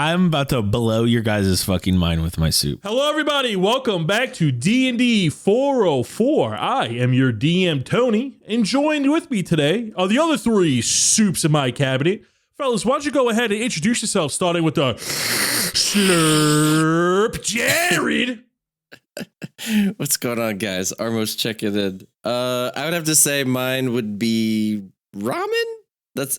I'm about to blow your guys' fucking mind with my soup. Hello, everybody. Welcome back to DND404. I am your DM, Tony, and joined with me today are the other three soups in my cabinet. Fellas, why don't you go ahead and introduce yourself, starting with the Slurp Jared. What's going on, guys? Armos checking in. I would have to say mine would be ramen.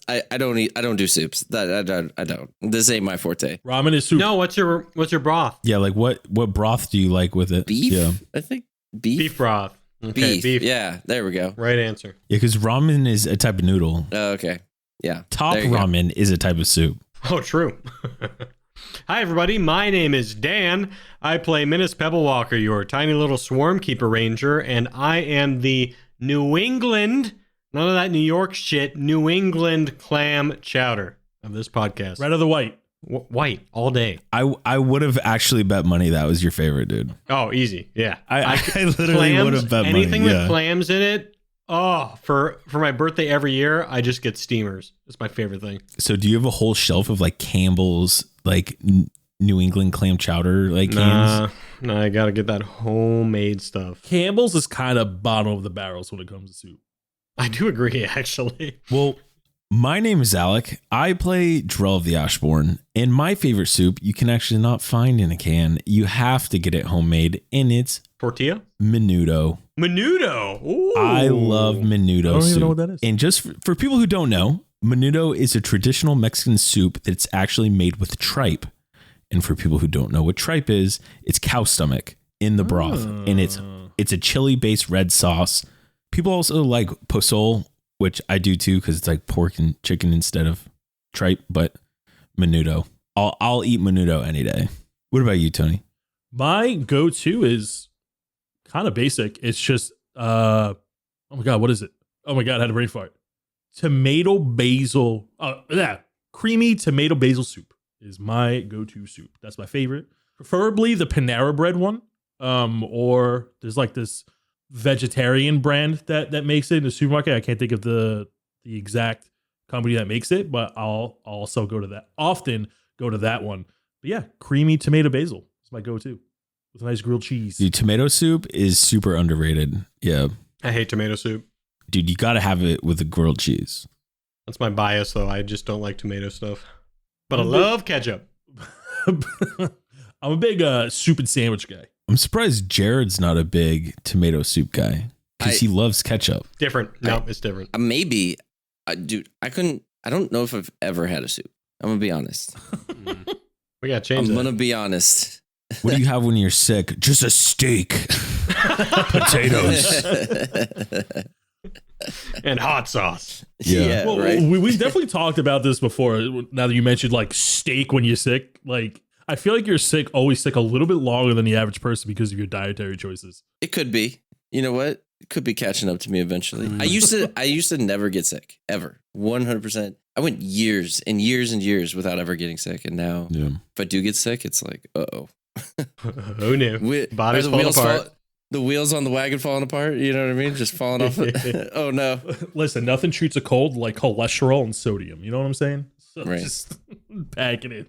I don't do soups. I don't. This ain't my forte. Ramen is soup. No, what's your broth? Yeah, like what broth do you like with it? Beef? Yeah, I think beef. Beef broth. Okay, beef. Yeah, there we go. Right answer. Yeah, because ramen is a type of noodle. Oh, okay. Yeah. Top ramen is a type of soup. Oh, true. Hi, everybody. My name is Dan. I play Minnis Pebblewalker, your tiny little swarm keeper ranger, and I am the New England, none of that New York shit, New England clam chowder of this podcast. Red or the white? White all day. I would have actually bet money that was your favorite, dude. Oh, easy. Yeah. I literally would have bet money. Anything with clams in it. Oh, for my birthday every year, I just get steamers. It's my favorite thing. So do you have a whole shelf of like Campbell's like New England clam chowder like cans? Nah, I gotta get that homemade stuff. Campbell's is kind of bottom of the barrels when it comes to soup. I do agree, actually. Well, my name is Alec. I play Drell of the Ashbourne, and my favorite soup you can actually not find in a can. You have to get it homemade, and it's Tortilla? menudo. Menudo. Ooh. I love menudo soup. I don't even know what that is. And just for people who don't know, menudo is a traditional Mexican soup that's actually made with tripe. And for people who don't know what tripe is, it's cow stomach in the broth, and it's a chili-based red sauce. People also like pozole, which I do too, because it's like pork and chicken instead of tripe. But menudo, I'll eat menudo any day. What about you, Tony? My go-to is kind of basic. It's just, oh my God, what is it? Oh my God, I had a brain fart. Tomato basil, creamy tomato basil soup is my go-to soup. That's my favorite. Preferably the Panera Bread one, or there's like this vegetarian brand that makes it in the supermarket. I can't think of the exact company that makes it, but I'll also often go to that one. But yeah, creamy tomato basil is my go-to with a nice grilled cheese. Dude, tomato soup is super underrated. Yeah. I hate tomato soup. Dude, you got to have it with a grilled cheese. That's my bias, though. I just don't like tomato stuff. But I love ketchup. I'm a big soup and sandwich guy. I'm surprised Jared's not a big tomato soup guy because he loves ketchup. Different. No, it's different. Maybe, dude, I don't know if I've ever had a soup. I'm going to be honest. We got to change that. I'm going to be honest. What do you have when you're sick? Just a steak. Potatoes. And hot sauce. Yeah. Well, right. We've definitely talked about this before. Now that you mentioned like steak when you're sick, like I feel like you're always sick a little bit longer than the average person because of your dietary choices. It could be. You know what? It could be catching up to me eventually. I used to never get sick ever. 100%. I went years and years and years without ever getting sick, and now if I do get sick, it's like, uh-oh. Who knew? Body's falling apart. The wheels on the wagon falling apart. You know what I mean? Just falling off. Oh, no. Listen, nothing treats a cold like cholesterol and sodium. You know what I'm saying? So right. Just packing it.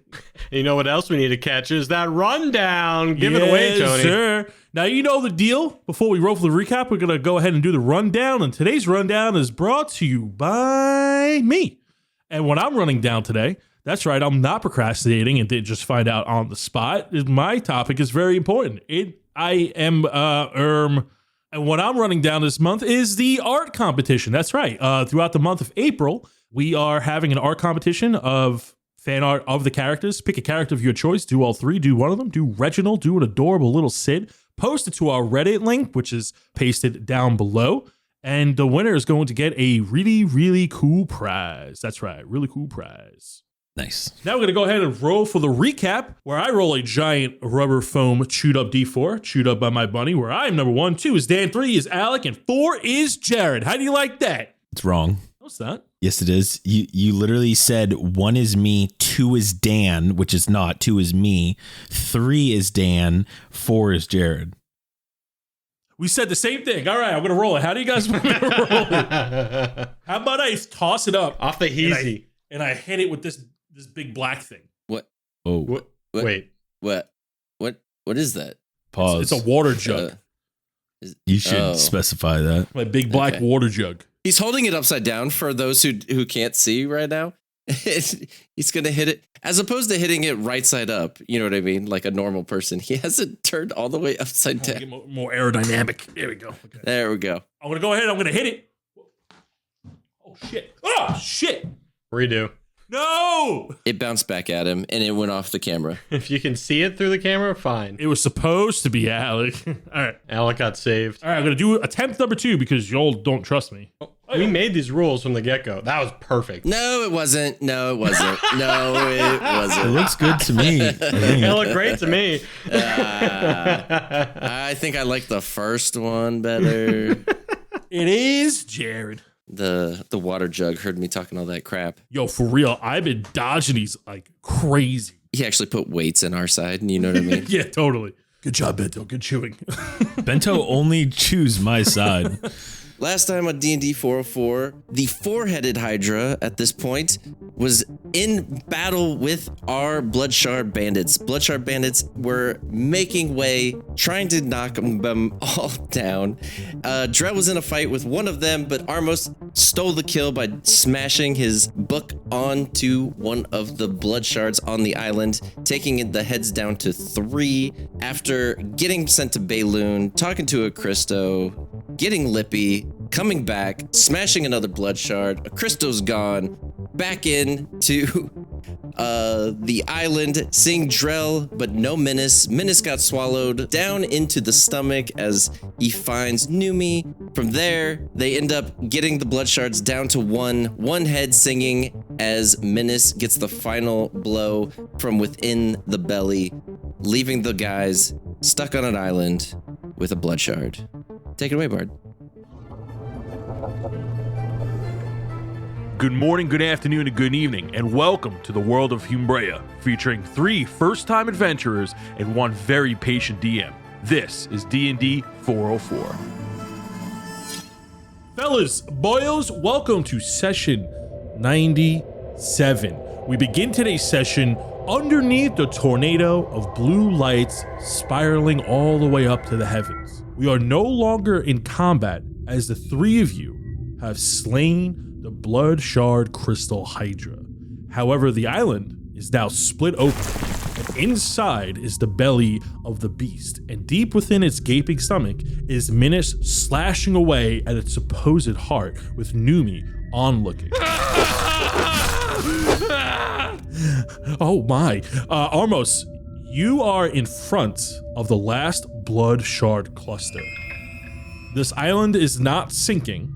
You know what else we need to catch is that rundown. Give it away, Tony. Sir. Now, you know the deal. Before we roll for the recap, we're going to go ahead and do the rundown. And today's rundown is brought to you by me. And what I'm running down today, that's right, I'm not procrastinating and didn't just find out on the spot. My topic is very important. And what I'm running down this month is the art competition. That's right. Throughout the month of April, we are having an art competition of fan art of the characters. Pick a character of your choice. Do all three. Do one of them. Do Reginald. Do an adorable little Sid. Post it to our Reddit link, which is pasted down below. And the winner is going to get a really, really cool prize. That's right. Really cool prize. Nice. Now we're going to go ahead and roll for the recap, where I roll a giant rubber foam chewed up D4, chewed up by my bunny, where I am number 1, 2 is Dan, 3 is Alec, and 4 is Jared. How do you like that? It's wrong. No, it's not. Yes, it is. You literally said 1 is me, 2 is Dan, which is not. 2 is me, 3 is Dan, 4 is Jared. We said the same thing. All right, I'm going to roll it. How do you guys want me to roll it? How about I toss it up off the heezy and I hit it with this big black thing? What? Oh, Wait. What is that? pause. It's a water jug. You should specify that. My big black water jug. He's holding it upside down for those who can't see right now. He's going to hit it as opposed to hitting it right side up. You know what I mean? Like a normal person. He has it turned all the way upside down. More aerodynamic. There we go. Okay. There we go. I'm going to go ahead. I'm going to hit it. Oh, shit. Oh, shit. Redo. No. It bounced back at him and it went off the camera. If you can see it through the camera, fine. It was supposed to be Alec. All right. Alec got saved. All right. I'm going to do attempt number 2 because y'all don't trust me. We made these rules from the get-go. That was perfect. No, it wasn't. No, it wasn't. It looks good to me. It looked great to me. I think I like the first one better. It is Jared. The water jug heard me talking all that crap. Yo, for real, I've been dodging these like crazy. He actually put weights in our side, and you know what I mean? Yeah, totally. Good job, Bento. Good chewing. Bento only choose my side. Last time on DND404, the four-headed Hydra at this point was in battle with our Bloodshard Bandits. Bloodshard Bandits were making way, trying to knock them all down. Drell was in a fight with one of them, but Armos stole the kill by smashing his book onto one of the Bloodshards on the island, taking the heads down to 3 after getting sent to Bayloon, talking to a Christo, getting lippy, coming back, smashing another Bloodshard. A Christo's gone. Back in to the island, seeing Drell, but no Minnis. Minnis got swallowed down into the stomach as he finds Noomi. From there, they end up getting the Bloodshards down to one head singing as Minnis gets the final blow from within the belly, leaving the guys stuck on an island with a Bloodshard. Take it away, Bard. Good morning, good afternoon, and good evening, and welcome to the world of Humbrea, featuring 3 first-time adventurers and 1 very patient DM. This is D&D 404. Fellas, boyos, welcome to session 97. We begin today's session underneath the tornado of blue lights spiraling all the way up to the heavens. We are no longer in combat as the 3 of you have slain the Bloodshard Crystal Hydra. However, the island is now split open, and inside is the belly of the beast, and deep within its gaping stomach is Minnis slashing away at its supposed heart with Noomi onlooking. Oh my. Armos, you are in front of the last Bloodshard cluster. This island is not sinking.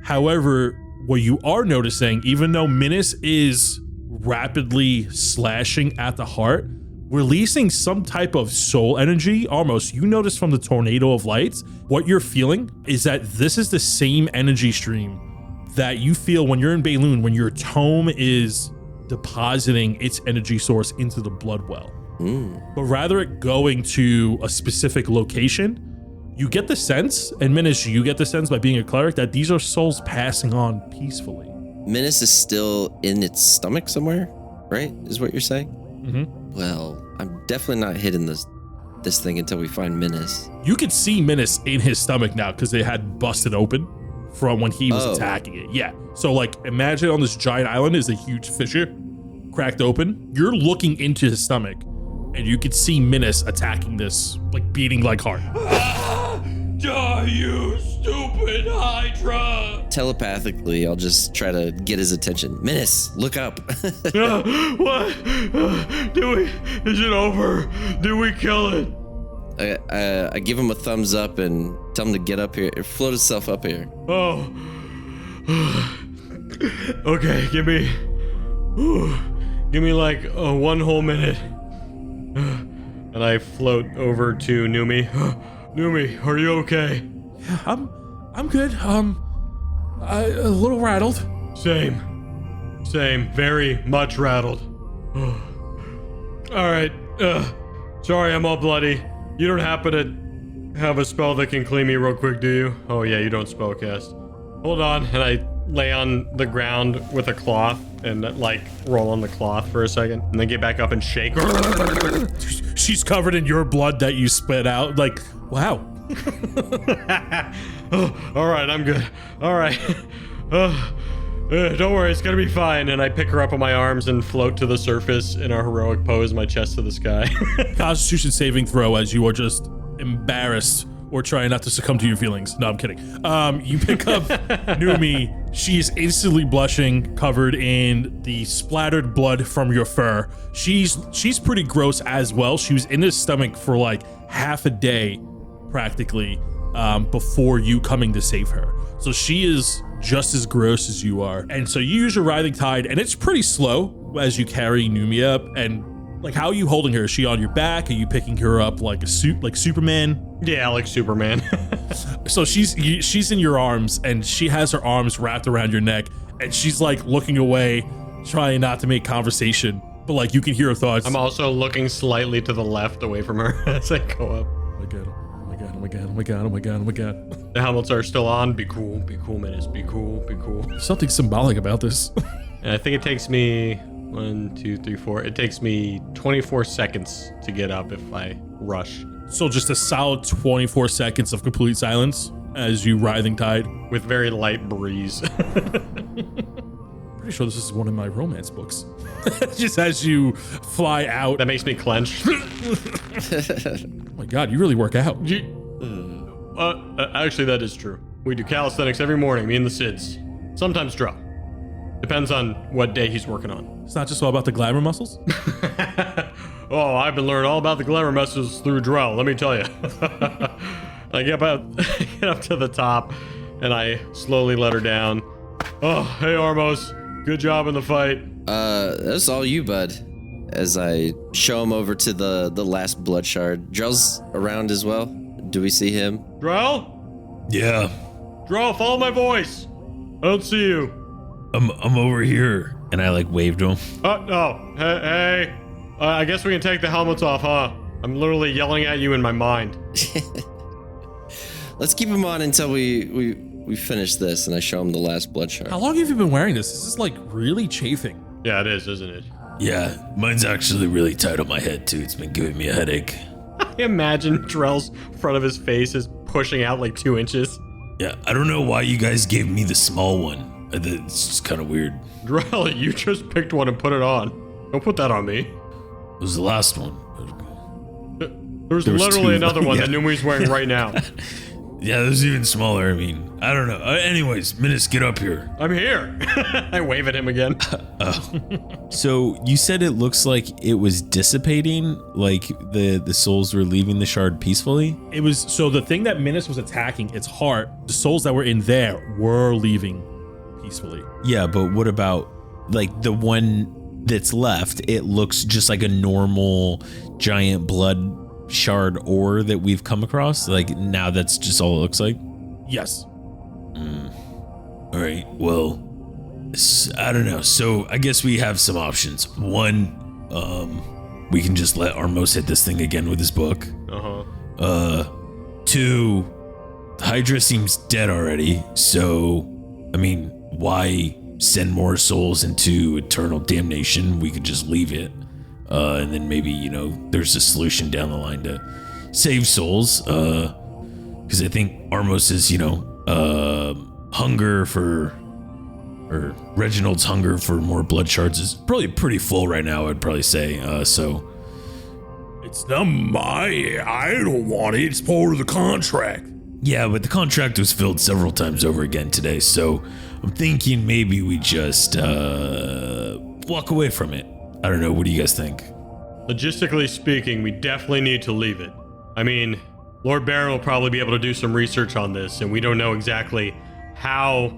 However, what you are noticing, even though Minnis is rapidly slashing at the heart, releasing some type of soul energy, almost, you notice from the tornado of lights, what you're feeling is that this is the same energy stream that you feel when you're in Bayloon, when your tome is depositing its energy source into the blood well. But rather it going to a specific location, you get the sense, and Minnis, you get the sense by being a cleric, that these are souls passing on peacefully. Minnis is still in its stomach somewhere, right? Is what you're saying? Mm-hmm. Well, I'm definitely not hitting this thing until we find Minnis. You could see Minnis in his stomach now because it had busted open from when he was attacking it. Yeah. So like imagine on this giant island is a huge fissure cracked open. You're looking into his stomach and you could see Minnis attacking this, like beating like hard. Die, you stupid Hydra! Telepathically, I'll just try to get his attention. Minnis, look up. What? Is it over? Did we kill it? I give him a thumbs up and tell him to get up here, float himself up here. Oh. Okay, give me like 1 whole minute. And I float over to Noomi. Noomi, are you okay? Yeah, I'm good. A little rattled. Same. Very much rattled. All right. Sorry, I'm all bloody. You don't happen to have a spell that can clean me real quick, do you? Oh yeah, you don't spellcast. Hold on, and I lay on the ground with a cloth and like roll on the cloth for a second and then get back up and shake. She's covered in your blood that you spit out. Like, wow. Oh, all right, I'm good. All right. Don't worry, it's gonna be fine. And I pick her up on my arms and float to the surface in a heroic pose, my chest to the sky. Constitution saving throw as you are just embarrassed or trying not to succumb to your feelings. No, I'm kidding. You pick up Noomi. She's instantly blushing, covered in the splattered blood from your fur. She's pretty gross as well. She was in his stomach for like half a day, practically, before you coming to save her. So she is just as gross as you are. And so you use your writhing tide, and it's pretty slow as you carry Noomi up. And like, how are you holding her? Is she on your back? Are you picking her up like Superman? Yeah, like Superman. So she's in your arms, and she has her arms wrapped around your neck, and she's like looking away, trying not to make conversation, but like you can hear her thoughts. I'm also looking slightly to the left away from her as I go up. Oh my god, oh my god, oh my god, oh my god, oh my god, oh my god. The helmets are still on. Be cool, Minnis. Be cool. There's something symbolic about this. And I think it takes me 1, 2, 3, 4. It takes me 24 seconds to get up if I rush. So just a solid 24 seconds of complete silence as you writhing tide. With very light breeze. Pretty sure this is one of my romance books. Just as you fly out. That makes me clench. Oh my god, you really work out. Actually, that is true. We do calisthenics every morning, me and the Sids. Sometimes Drell. Depends on what day he's working on. It's not just all about the glamour muscles? Oh, I've been learning all about the glamour muscles through Drell, let me tell you. I get up to the top, and I slowly let her down. Oh, hey, Armos. Good job in the fight. That's all you, bud. As I show him over to the last Bloodshard. Drell's around as well. Do we see him? Drell? Yeah. Drell, follow my voice. I don't see you. I'm over here. And I like waved to him. Oh, no. Hey. I guess we can take the helmets off, huh? I'm literally yelling at you in my mind. Let's keep him on until we finish this, and I show him the last Bloodshard. How long have you been wearing this? This is like really chafing. Yeah, it is, isn't it? Yeah, mine's actually really tight on my head too. It's been giving me a headache. I imagine Drell's front of his face is pushing out like 2 inches. Yeah, I don't know why you guys gave me the small one. It's just kind of weird. Drell, you just picked one and put it on. Don't put that on me. It was the last one. There's literally two. another one Yeah. that Noomi's wearing right now. Yeah, there's even smaller. I mean, I don't know. Anyways, Minnis, get up here. I'm here. I wave at him again. So you said it looks like it was dissipating, like the souls were leaving the shard peacefully? It was, so the thing that Minnis was attacking, its heart, the souls that were in there were leaving peacefully. Yeah, but what about like the one that's left? It looks just like a normal giant blood shard ore that we've come across. Like now that's just all it looks like? Yes. All right, well, I don't know. So I guess we have some options. One, we can just let Armos hit this thing again with his book. Two, Hydra seems dead already. So, I mean, why send more souls into eternal damnation? We could just leave it. And then maybe, you know, there's a solution down the line to save souls. Because I think Armos's, you know, hunger for, or Reginald's hunger for more blood shards is probably pretty full right now, I'd probably say. So It's not I don't want it. It's part of the contract. yeah, but the contract was filled several times over again today. So I'm thinking maybe we just walk away from it. I don't know. What do you guys think? Logistically speaking, we definitely need to leave it. I mean, Lord Baron will probably be able to do some research on this, and we don't know exactly how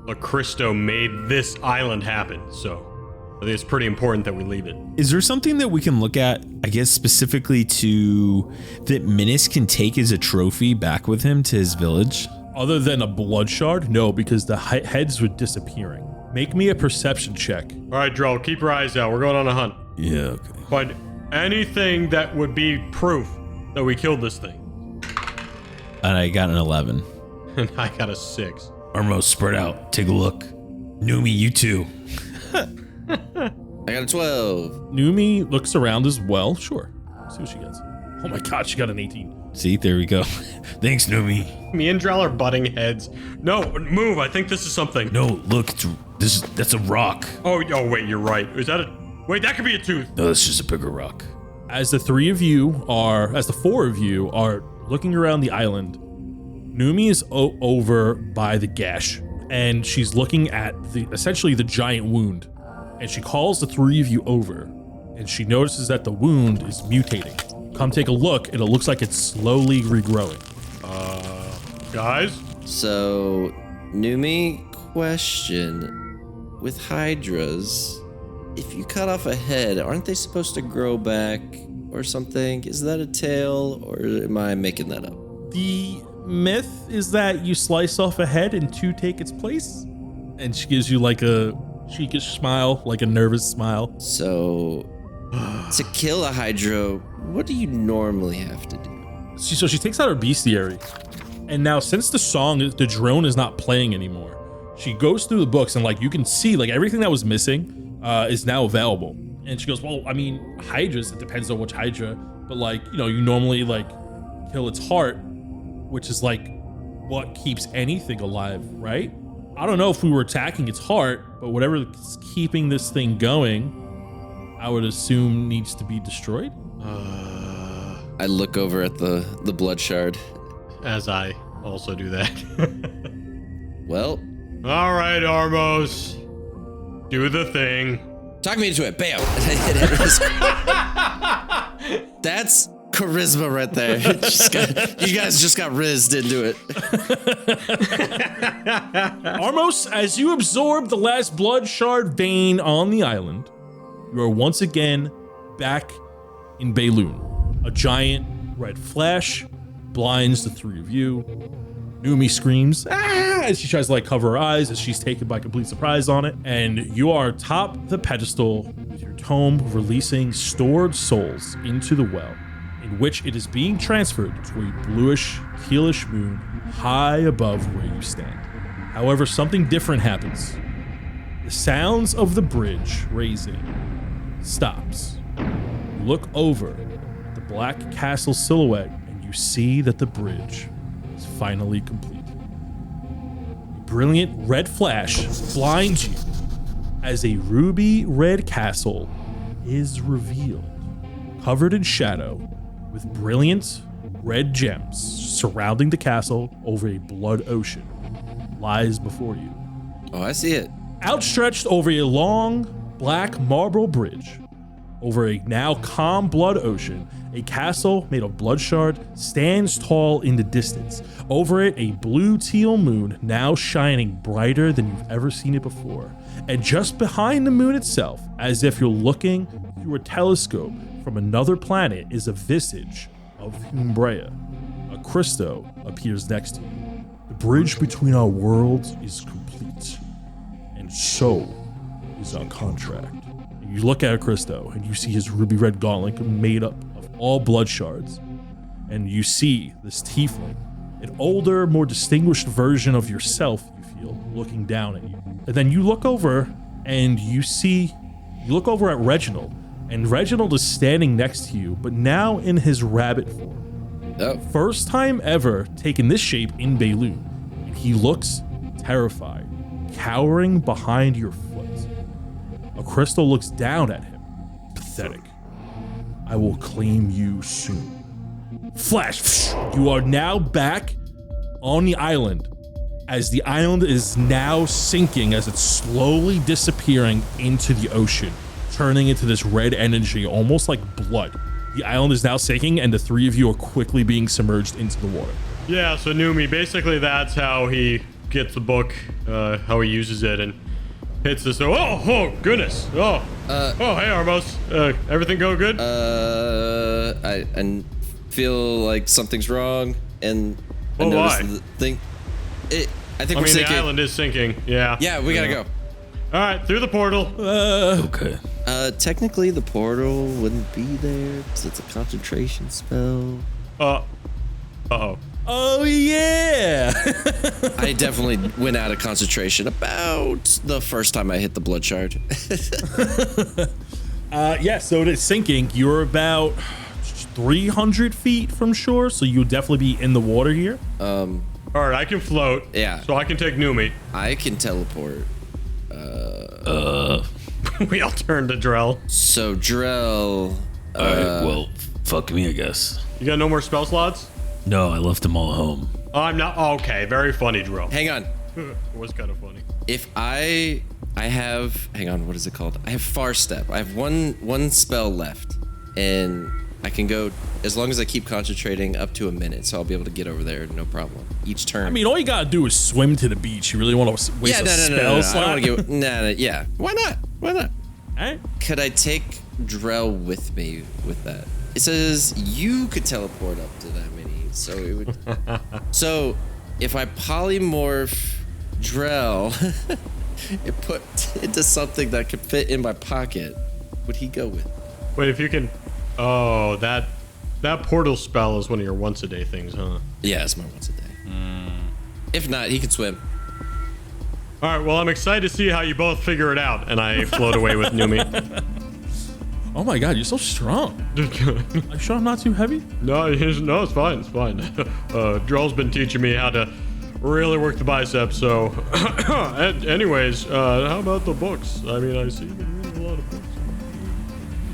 a Christo made this island happen, so I think it's pretty important that we leave it. Is there something that we can look at, I guess specifically to, that Minnis can take as a trophy back with him to his village? Other than a blood shard? No, because the heads were disappearing. Make me a perception check. All right, Drell, keep your eyes out. We're going on a hunt. Yeah, okay. Find anything that would be proof that we killed this thing. And I got an 11. And I got a 6. Armos, spread out. Take a look. Noomi, you too. I got a 12. Noomi looks around as well. Sure. See what she gets. Oh my God, she got an 18. See, there we go. Thanks, Noomi. Me and Drell are butting heads. No, move. I think this is something. No, look, that's a rock. Oh, wait, you're right. Is that a... Wait, that could be a tooth. No, that's just a bigger rock. As the four of you are looking around the island, Noomi is over by the gash, and she's looking at essentially the giant wound, and she calls the three of you over, and she notices that the wound is mutating. Come take a look, and it looks like it's slowly regrowing. Guys? So, Noomi, question. With hydras, if you cut off a head, aren't they supposed to grow back or something? Is that a tail, or am I making that up? The myth is that you slice off a head and two take its place. And she gives you like a cheekish smile, like a nervous smile. So, to kill a hydra, what do you normally have to do? So she takes out her bestiary. And now since the drone is not playing anymore, she goes through the books and like you can see like everything that was missing is now available. And she goes, well, I mean, hydras, it depends on which hydra, but like, you know, you normally like kill its heart, which is like what keeps anything alive, right? I don't know if we were attacking its heart, but whatever is keeping this thing going, I would assume needs to be destroyed. I look over at the Bloodshard. As I also do that. Well. All right, Armos. Do the thing. Talk me into it. Bam. That's charisma right there. You guys just got rizzed into it. Armos, as you absorb the last Bloodshard vein on the island, you are once again back in Bayloon. A giant red flash blinds the three of you. Noomi screams as she tries to like cover her eyes as she's taken by complete surprise on it. And you are atop the pedestal with your tome releasing stored souls into the well, in which it is being transferred to a bluish, tealish moon high above where you stand. However, something different happens. The sounds of the bridge raising stops. You look over at the black castle silhouette and you see that the bridge is finally complete. A brilliant red flash blinds you as a ruby red castle is revealed, covered in shadow with brilliant red gems surrounding the castle over a blood ocean lies before you. Oh, I see it. Outstretched over a long black marble bridge, over a now calm blood ocean, a castle made of bloodshard stands tall in the distance. Over it, a blue teal moon now shining brighter than you've ever seen it before. And just behind the moon itself, as if you're looking through a telescope from another planet, is a visage of Umbrea. A Christo appears next to you. The bridge between our worlds is complete, and so is our contract. And you look at Christo, and you see his ruby red gauntlet made up of all blood shards. And you see this tiefling, an older, more distinguished version of yourself, you feel, looking down at you. And then you look over, and you look over at Reginald, and Reginald is standing next to you, but now in his rabbit form. Oh. First time ever taking this shape in Bayloon, and he looks terrified, cowering behind your foot. A crystal looks down at him, pathetic. I will claim you soon. Flash! You are now back on the island, as the island is now sinking as it's slowly disappearing into the ocean, turning into this red energy, almost like blood. The island is now sinking, and the three of you are quickly being submerged into the water. Yeah, so Noomi, basically that's how he gets the book, how he uses it, and hits this. Oh, goodness. Oh, hey, Armos. Everything go good? I feel like something's wrong, and I Oh, noticed why? the thing. I think we're the sinking. island is sinking. Yeah. Yeah, we gotta go. All right, through the portal. Okay. Technically, the portal wouldn't be there because it's a concentration spell. Uh-oh. Oh, yeah. I definitely went out of concentration about the first time I hit the Bloodshard. Yeah, so it is sinking. You're about 300 feet from shore, so you'll definitely be in the water here. All right, I can float. Yeah. So I can take Noomi. I can teleport. We all turn to Drell. So Drell. All right, well, fuck me, I guess. You got no more spell slots? No, I left them all at home. Oh, I'm not. Okay, very funny, Drell. Hang on. It was kind of funny. If I have, hang on, what is it called? I have Far Step. I have one spell left, and I can go as long as I keep concentrating up to a minute, so I'll be able to get over there, no problem. Each turn. I mean, all you gotta do is swim to the beach. You really want to waste a spell no. slot? I don't want to get. Yeah. Why not? Why not? All right. Could I take Drell with me with that? It says you could teleport up to that many, so it would. So if I polymorph Drell, it put into something that could fit in my pocket, would he go with? Wait, if you can. Oh, that portal spell is one of your once a day things, huh? Yeah, it's my once a day. If not, he could swim. All right, well, I'm excited to see how you both figure it out, and I float away with Noomi. Oh my God, you're so strong. Are you sure I'm not too heavy? No, it's fine. It's fine. Drell's been teaching me how to really work the biceps. So, anyways, how about the books? I mean, I see you've been reading a lot of books.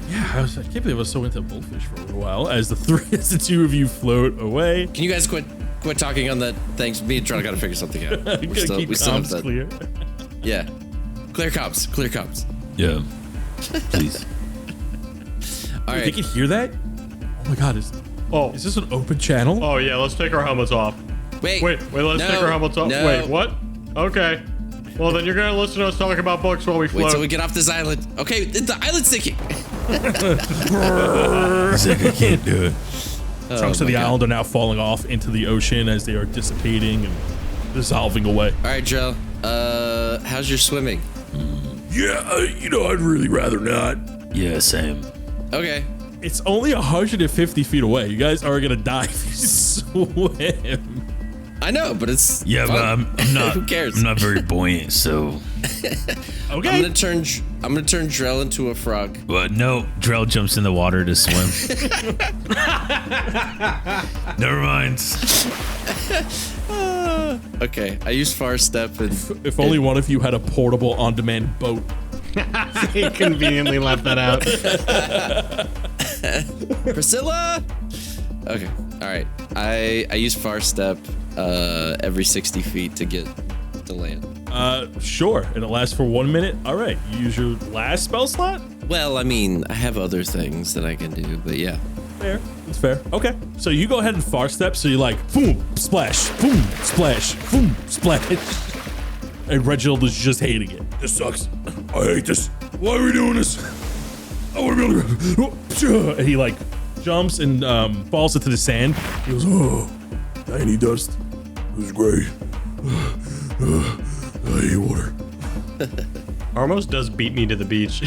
Yeah, I can't believe I was so into bullfish for a little while. As the two of you float away. Can you guys quit talking on that? Thanks. Me and Drell gotta figure something out. Keep comms clear. Yeah. Clear comms. Clear comms. Yeah. Please. All Wait, right. they can hear that? Oh my God, is this an open channel? Oh yeah, let's take our helmets off. Wait. Let's take our helmets off. No. Wait, what? Okay. Well, then you're gonna listen to us talk about books while we float. Wait till we get off this island. Okay, the island's sinking. He's like, I can't do it. Chunks of the island are now falling off into the ocean as they are dissipating and dissolving away. All right, Drell. How's your swimming? Yeah, I'd really rather not. Yeah, same. Okay. It's only 150 feet away. You guys are gonna die if you swim. I know, but it's Yeah, fun. but I'm not. Who cares? I'm not very buoyant, so. Okay. I'm gonna turn Drell into a frog. But no, Drell jumps in the water to swim. Never mind. Okay, I use Far Step and If only one of you had a portable on-demand boat. He conveniently left that out. Priscilla. Okay, all right. I use Far Step every 60 feet to get to land. Sure. And it lasts for 1 minute. All right. You use your last spell slot? Well, I mean, I have other things that I can do, but yeah. Fair. That's fair. Okay. So you go ahead and Far Step. So you're like, boom, splash, boom, splash, boom, splash. And Reginald is just hating it. This sucks. I hate this. Why are we doing this? I want to be able to. And he like jumps and falls into the sand. He goes, oh, tiny dust. It was great. I hate water. Armos does beat me to the beach.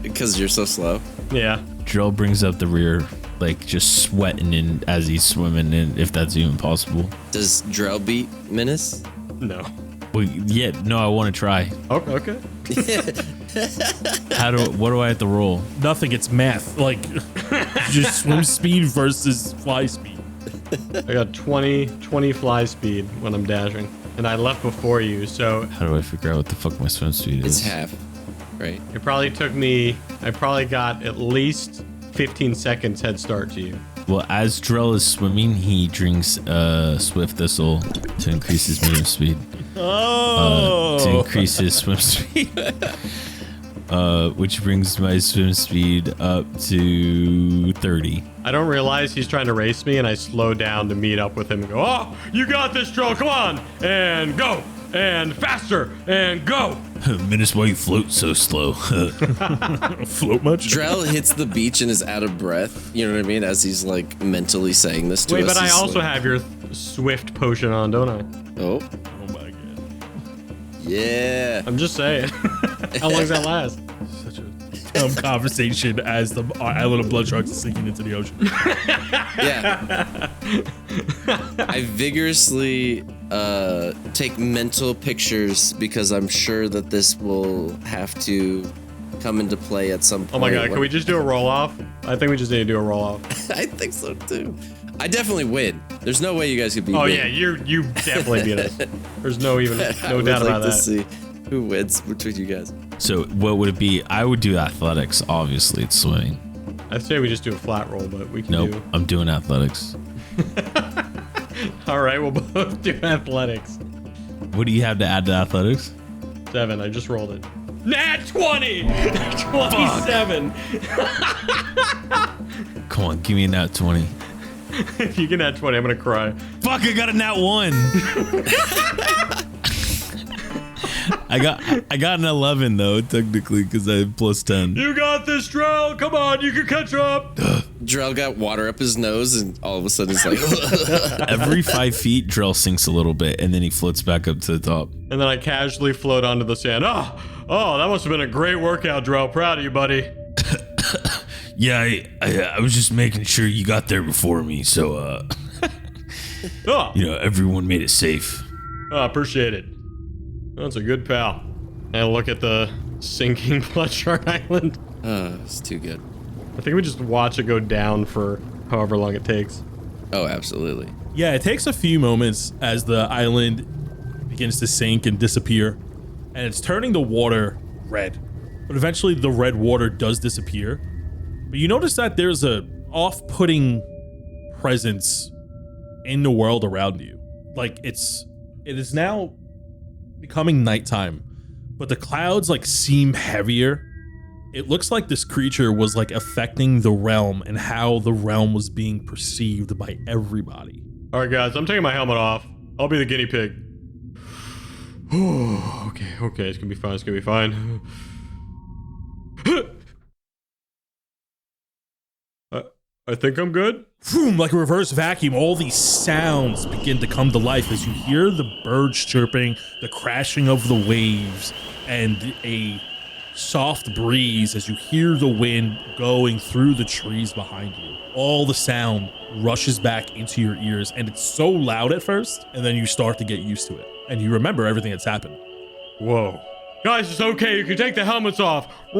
Because you're so slow. Yeah. Drell brings up the rear, like just sweating in as he's swimming in, if that's even possible. Does Drell beat Minnis? No. Well, yeah, no, I want to try. Okay. What do I have to roll? Nothing. It's math. Like just swim speed versus fly speed. I got 20 fly speed when I'm dashing. And I left before you, so How do I figure out what the fuck my swim speed is? It's half, right? it probably took me, I probably got at least 15 seconds head start to you. Well, as Drell is swimming, he drinks Swift Thistle to increase his movement speed. To increase his swim speed. Which brings my swim speed up to 30. I don't realize he's trying to race me, and I slow down to meet up with him and go, oh, you got this, Drell, come on, and go, and faster, and go. Minnis, why you float so slow? Float much? Drell hits the beach and is out of breath. You know what I mean? As he's like mentally saying this to us. Wait, but I he's also like, have your Swift potion on, don't I? Oh, Oh my God. yeah. I'm just saying. How long does that last? Such a conversation as the island of blood sharks is sinking into the ocean. Yeah. I vigorously take mental pictures because I'm sure that this will have to come into play at some point. Oh my god, can we just do a roll-off? I think we just need to do a roll-off. I think so too. I definitely win. There's no way you guys could beat me. Oh yeah, you definitely beat us. There's no doubt about that. To see who wins between you guys. So what would it be? I would do athletics. Obviously, it's swimming. I'd say we just do a flat roll, but we can Nope, I'm doing athletics. All right, we'll both do athletics. What do you have to add to athletics? 7. I just rolled it. Nat 20! 27! Come on, give me a nat 20. If you can add 20, I'm gonna cry. Fuck, I got a nat 1. I got an 11 though, technically, because I have plus 10. You got this, Drell! Come on, you can catch up! Drell got water up his nose, and all of a sudden it's like... Every 5 feet, Drell sinks a little bit, and then he floats back up to the top. And then I casually float onto the sand. Oh, that must have been a great workout, Drell. Proud of you, buddy. Yeah, I was just making sure you got there before me, so, everyone made it safe. Appreciate it. That's a good pal. And I look at the sinking Bloodshard Island. It's too good. I think we just watch it go down for however long it takes. Oh, absolutely. Yeah, it takes a few moments as the island begins to sink and disappear, and it's turning the water red. But eventually the red water does disappear. But you notice that there's a off-putting presence in the world around you. Like it is now becoming nighttime, but the clouds seem heavier. It looks like this creature was affecting the realm and how the realm was being perceived by everybody. All right, guys, I'm taking my helmet off. I'll be the guinea pig. Okay, it's gonna be fine. I think I'm good. Boom, like a reverse vacuum, all these sounds begin to come to life as you hear the birds chirping, the crashing of the waves, and a soft breeze as you hear the wind going through the trees behind you. All the sound rushes back into your ears, and it's so loud at first, and then you start to get used to it, and you remember everything that's happened. Whoa. Guys, it's okay. You can take the helmets off. He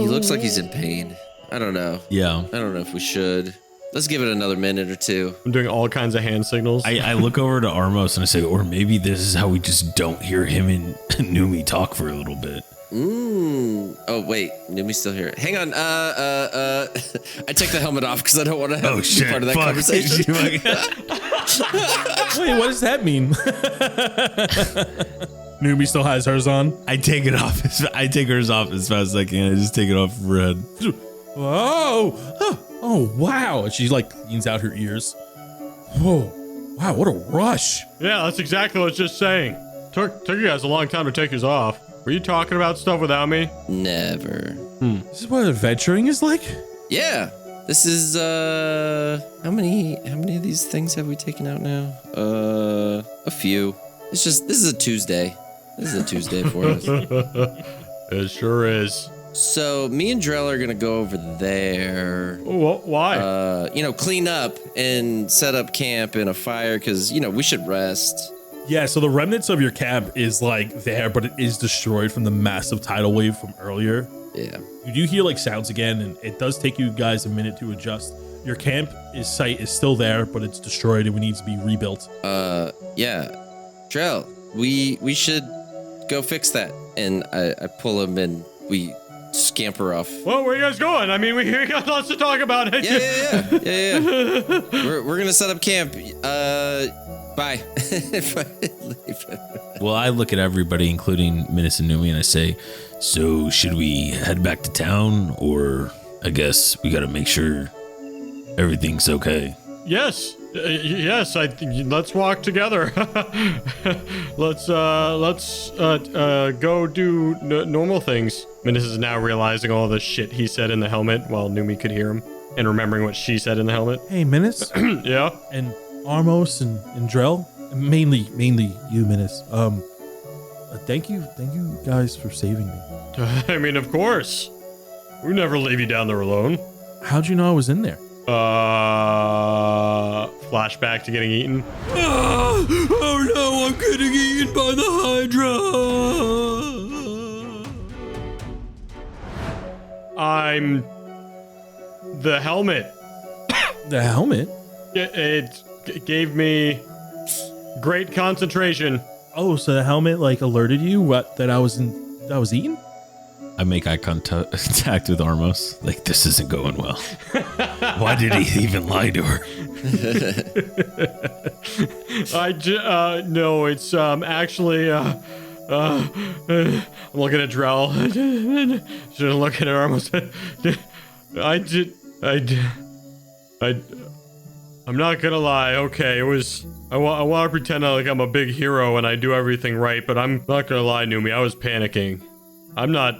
looks like he's in pain. I don't know. Yeah. I don't know if we should. Let's give it another minute or two. I'm doing all kinds of hand signals. I look over to Armos and I say, or maybe this is how we just don't hear him and Noomi talk for a little bit. Oh, wait. Noomi's still here. Hang on. I take the helmet off because I don't want to have be part of that conversation. Wait, what does that mean? Noomi still has hers on. I take it off. I take hers off as fast as I can. I just take it off her head. Oh, wow. And she leans out her ears. Whoa. Wow, what a rush. Yeah, that's exactly what I was just saying. Took you guys a long time to take yours off. Were you talking about stuff without me? Never. This is what adventuring is like? Yeah. This is, how many of these things have we taken out now? A few. This is a Tuesday. This is a Tuesday for us. It sure is. So me and Drell are gonna go over there. Why? Clean up and set up camp and a fire because we should rest. Yeah, so the remnants of your camp is there, but it is destroyed from the massive tidal wave from earlier. Yeah. You do hear sounds again, and it does take you guys a minute to adjust. Your camp site is still there, but it's destroyed and we need to be rebuilt. Yeah. Drell, we should go fix that. And I pull him and we scamper off. Well, where are you guys going? I mean, we got lots to talk about. Yeah. We're gonna set up camp. Bye. Well, I look at everybody, including Minnis and Noomi, and I say, so should we head back to town? Or I guess we got to make sure everything's okay. Yes. Yes, let's walk together. Let's go do normal things. Minnis is now realizing all the shit he said in the helmet while Noomi could hear him and remembering what she said in the helmet. Hey, Minnis. Yeah. And Armos and Drell, mainly you, Minnis. Thank you guys for saving me. I mean, of course. We never leave you down there alone. How'd you know I was in there? Flashback to getting eaten. Oh no, I'm getting eaten by the Hydra! I'm the helmet. The helmet? It gave me great concentration. Oh, so the helmet like alerted you that I was eaten? I make eye contact with Armos. Like, this isn't going well. Why did he even lie to her? No, it's actually I'm looking at Drell. Shouldn't look at Armos. I'm not gonna lie. Okay, it was. I want to pretend like I'm a big hero and I do everything right, but I'm not gonna lie, Noomi. I was panicking. I'm not.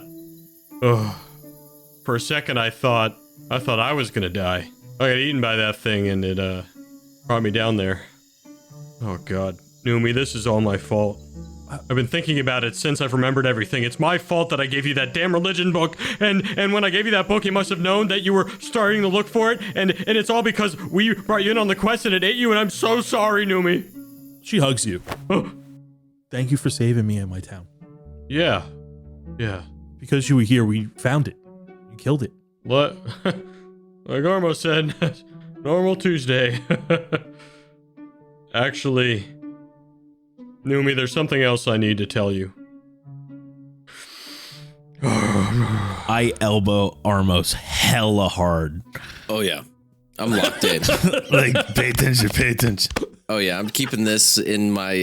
For a second, I thought I was gonna die. I got eaten by that thing, and it brought me down there. Oh God, Noomi, this is all my fault. I've been thinking about it since I've remembered everything. It's my fault that I gave you that damn religion book, and when I gave you that book, you must have known that you were starting to look for it, and it's all because we brought you in on the quest and it ate you, and I'm so sorry, Noomi. She hugs you. Thank you for saving me in my town. Yeah. Because you were here, we found it. You killed it. What? Like Armos said, normal Tuesday. Actually, Noomi, there's something else I need to tell you. I elbow Armos hella hard. Oh yeah, I'm locked in. Like, pay attention. Oh yeah, I'm keeping this in my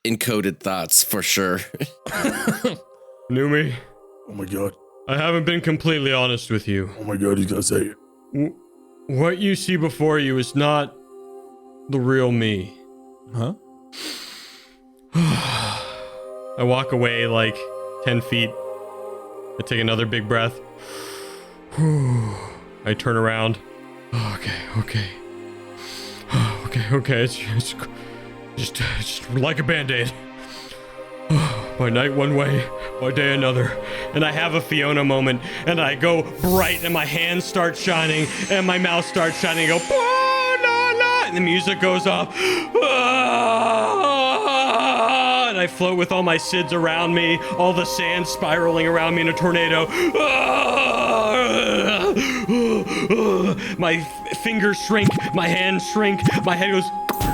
encoded thoughts for sure. Noomi. Oh my God. I haven't been completely honest with you. Oh my God, he's gonna say it. What you see before you is not the real me. Huh? I walk away like 10 feet. I take another big breath. I turn around. Okay. It's just like a band-aid. By night one way, by day another. And I have a Fiona moment, and I go bright, and my hands start shining, and my mouth starts shining. I go, la, la, and the music goes off. And I float with all my Sids around me, all the sand spiraling around me in a tornado. My fingers shrink, my hands shrink, my head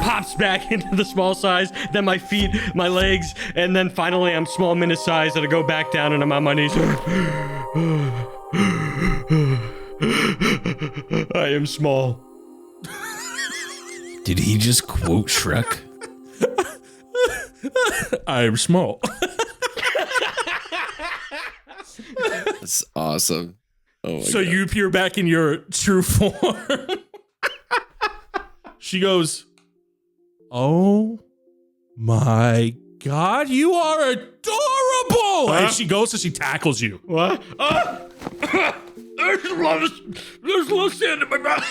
pops back into the small size, then my feet, my legs, and then finally I'm small Minnis size, and I go back down and I'm on my knees. I am small. Did he just quote Shrek? I am small. That's awesome. Oh my So God. you appear back in your true form. She goes, oh my God, you are adorable. And she goes and she tackles you. What? There's a lot of sand in my mouth.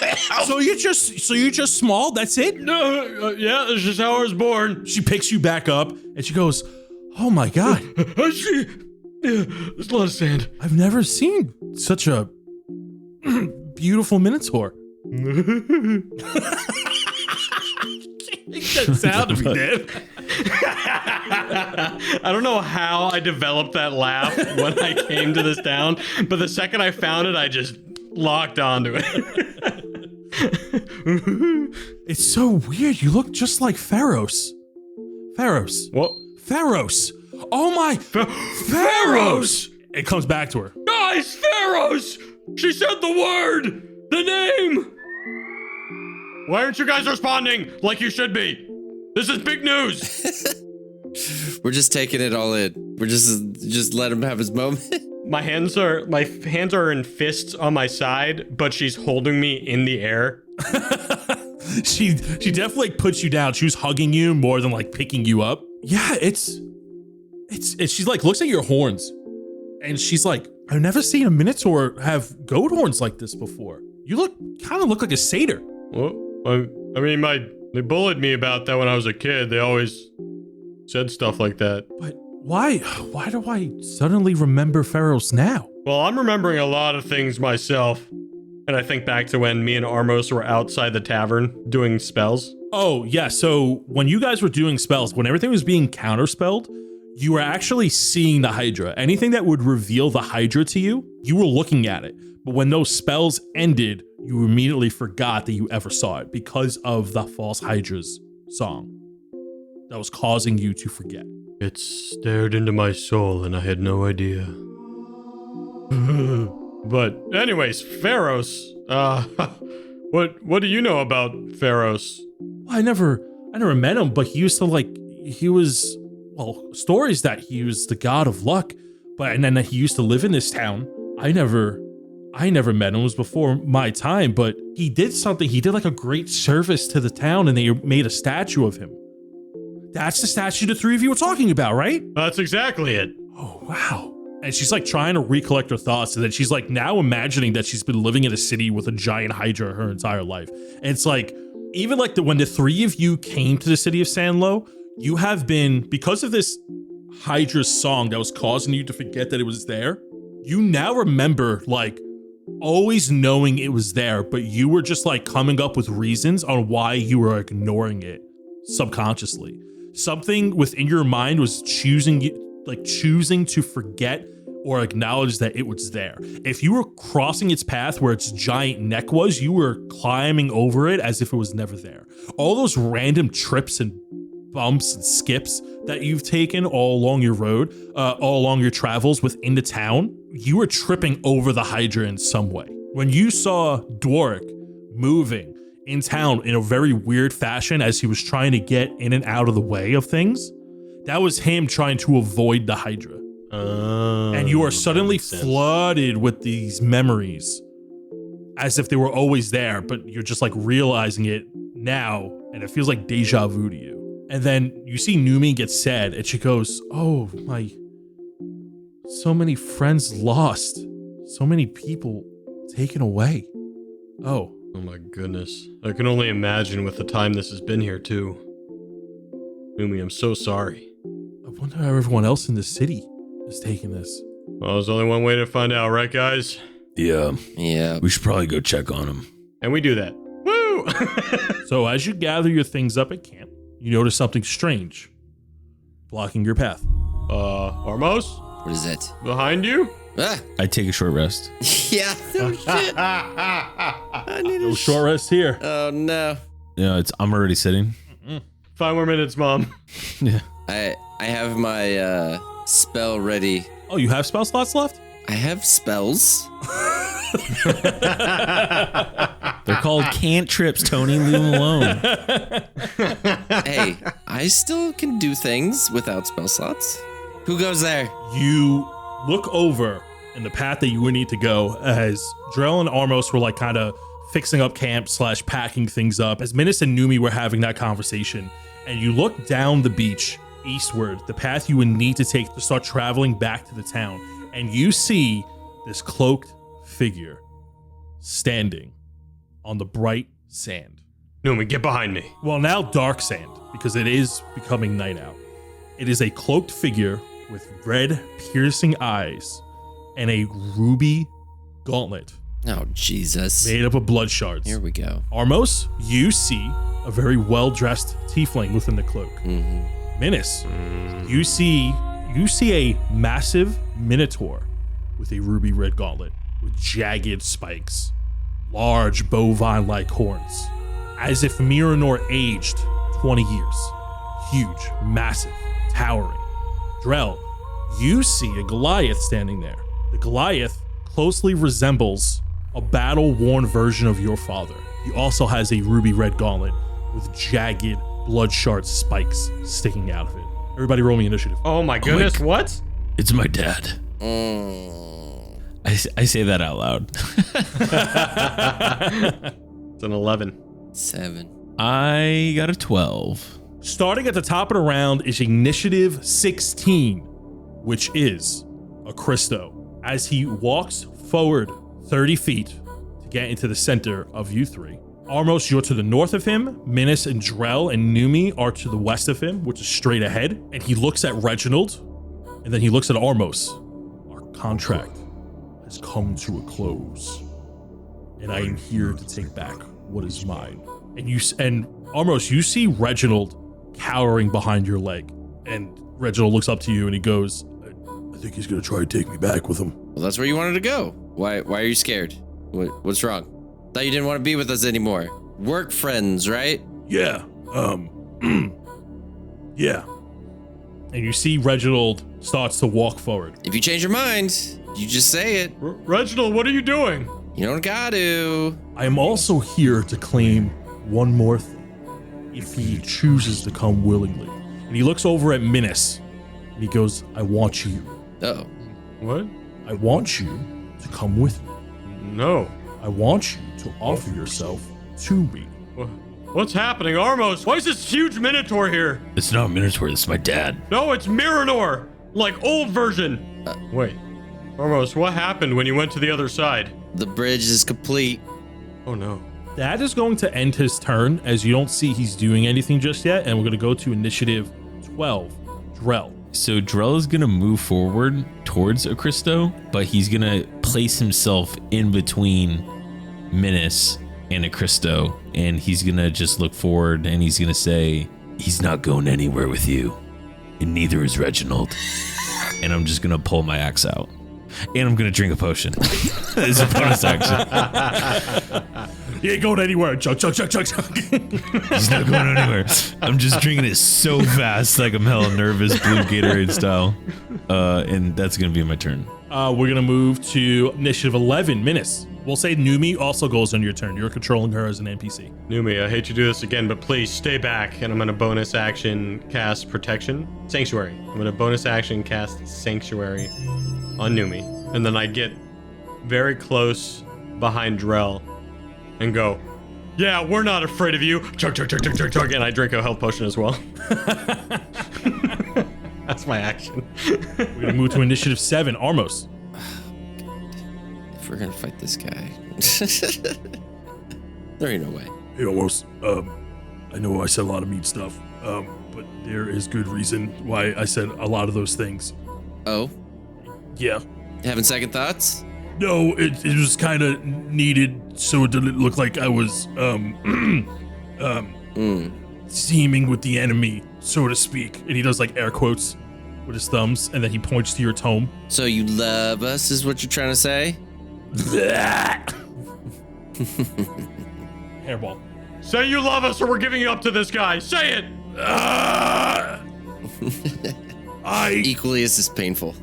So you're just small? That's it? No, yeah, that's just how I was born. She picks you back up and she goes, oh my God. I see. Yeah, there's a lot of sand. I've never seen such a beautiful Minotaur. That sound of me, Dad. I don't know how I developed that laugh when I came to this town, but the second I found it, I just locked onto it. It's so weird. You look just like Pharos. What? Pharos. Oh my. Pharos. It comes back to her. Guys, Pharos! She said the word! The name! Why aren't you guys responding like you should be? This is big news! We're just taking it all in. We're just let him have his moment. My hands are in fists on my side, but she's holding me in the air. She definitely puts you down. She was hugging you more than like picking you up. Yeah, it's she's like looks at your horns, and she's like, I've never seen a Minotaur have goat horns like this before. You kind of look like a satyr. Well, I mean, they bullied me about that when I was a kid. They always said stuff like that. But Why do I suddenly remember Pharos now? Well, I'm remembering a lot of things myself. And I think back to when me and Armos were outside the tavern doing spells. Oh, yeah. So when you guys were doing spells, when everything was being counterspelled, you were actually seeing the Hydra. Anything that would reveal the Hydra to you, you were looking at it. But when those spells ended, you immediately forgot that you ever saw it because of the False Hydra's song that was causing you to forget. It stared into my soul and I had no idea. But anyways, Pharos, what do you know about Pharos? I never met him, but he used to stories that he was the god of luck, and then that he used to live in this town. I never met him. It was before my time, but he did something. He did like a great service to the town and they made a statue of him. That's the statue the three of you were talking about, right? That's exactly it. Oh, wow. And she's like trying to recollect her thoughts, and then she's like now imagining that she's been living in a city with a giant Hydra her entire life. And it's like, even like when the three of you came to the city of Sandlow, you have been, because of this Hydra song that was causing you to forget that it was there, you now remember like always knowing it was there, but you were just like coming up with reasons on why you were ignoring it subconsciously. Something within your mind was choosing to forget or acknowledge that it was there. If you were crossing its path where its giant neck was, you were climbing over it as if it was never there. All those random trips and bumps and skips that you've taken all along your road, all along your travels within the town, you were tripping over the Hydra in some way. When you saw Dwark moving in town in a very weird fashion as he was trying to get in and out of the way of things, that was him trying to avoid the Hydra. And you are suddenly flooded with these memories as if they were always there, but you're just like realizing it now, and it feels like deja vu to you. And then you see Noomi get sad, and she goes, oh my, so many friends lost, so many people taken away. Oh my goodness. I can only imagine with the time this has been here too. Noomi, I'm so sorry. I wonder how everyone else in the city is taking this. Well, there's only one way to find out, right, guys? Yeah. Yeah. We should probably go check on him. And we do that. Woo! So as you gather your things up at camp, you notice something strange blocking your path. Armos? What is it? Behind you? Ah, I take a short rest. yeah. Oh, shit. I need No short rest here. Oh, no. Yeah, I'm already sitting. 5 more minutes, Mom. Yeah. I have my spell ready. Oh, you have spell slots left? I have spells. They're called cantrips, Tony. Leave them alone. Hey, I still can do things without spell slots. Who goes there? You look over in the path that you would need to go as Drell and Armos were like kind of fixing up camp / packing things up as Minnis and Noomi were having that conversation. And you look down the beach eastward, the path you would need to take to start traveling back to the town. And you see this cloaked figure standing on the bright sand. Noomi, get behind me. Well, now dark sand, because it is becoming night out. It is a cloaked figure with red, piercing eyes and a ruby gauntlet Oh, Jesus. made up of blood shards. Here we go. Armos, you see a very well-dressed tiefling within the cloak. Mm-hmm. Minnis, you see a massive minotaur with a ruby red gauntlet with jagged spikes, large bovine-like horns, as if Miranor aged 20 years. Huge, massive, towering. Drell, you see a Goliath standing there. The Goliath closely resembles a battle-worn version of your father. He also has a ruby red gauntlet with jagged bloodshard spikes sticking out of it. Everybody roll me initiative. Oh my goodness, what? It's my dad. I say that out loud. It's an 11. 7. I got a 12. Starting at the top of the round is initiative 16, which is a Christo. As he walks forward 30 feet to get into the center of you three. Armos, you're to the north of him. Minnis and Drell and Noomi are to the west of him, which is straight ahead. And he looks at Reginald And then he looks at Armos. Our contract has come to a close, and I am here to take back what is mine. And Armos, you see Reginald cowering behind your leg, and Reginald looks up to you and he goes, I think he's gonna try to take me back with him. Well, that's where you wanted to go. Why are you scared? What's wrong? Thought you didn't want to be with us anymore. Work friends, right? Yeah. Yeah. And you see Reginald starts to walk forward. If you change your mind, you just say it. Reginald, what are you doing? You don't got to. I am also here to claim one more thing, if he chooses to come willingly. And he looks over at Minnis, and he goes, I want you. Uh-oh. What? I want you to come with me. No. I want you to offer yourself to me. What's happening, Armos? Why is this huge Minotaur here? It's not Minotaur, this is my dad. No, it's Miranor, like old version. Wait, Armos, what happened when you went to the other side? The bridge is complete. Oh no. That is going to end his turn, as you don't see he's doing anything just yet, and we're going to go to initiative 12, Drell. So Drell is going to move forward towards Acristo, but he's going to place himself in between Minnis and Acristo, and he's going to just look forward and he's going to say, he's not going anywhere with you, and neither is Reginald. And I'm just going to pull my axe out. And I'm going to drink a potion. It's a bonus action. He ain't going anywhere. Chug, chug, chug, chug, chug. He's not going anywhere. I'm just drinking it so fast, like I'm hella nervous, blue Gatorade style. And that's going to be my turn. We're going to move to initiative 11, Minnis. We'll say Noomi also goes on your turn. You're controlling her as an NPC. Noomi, I hate to do this again, but please stay back, and I'm going to bonus action cast Protection. Sanctuary. I'm going to bonus action cast Sanctuary on Noomi. And then I get very close behind Drell and go, yeah, we're not afraid of you. Chug, chug, chug, chug, chug, chug. And I drink a health potion as well. That's my action. We're going to move to initiative 7, Armos. If we're gonna fight this guy, there ain't no way. Hey, Armos. I know I said a lot of mean stuff, but there is good reason why I said a lot of those things. Oh, Yeah. having second thoughts? No, it was kind of needed so it didn't look like I was, teaming with the enemy, so to speak. And he does like air quotes with his thumbs, and then he points to your tome. So you love us, is what you're trying to say? Hairball. Say you love us or we're giving you up to this guy. Say it. I Equally as is painful.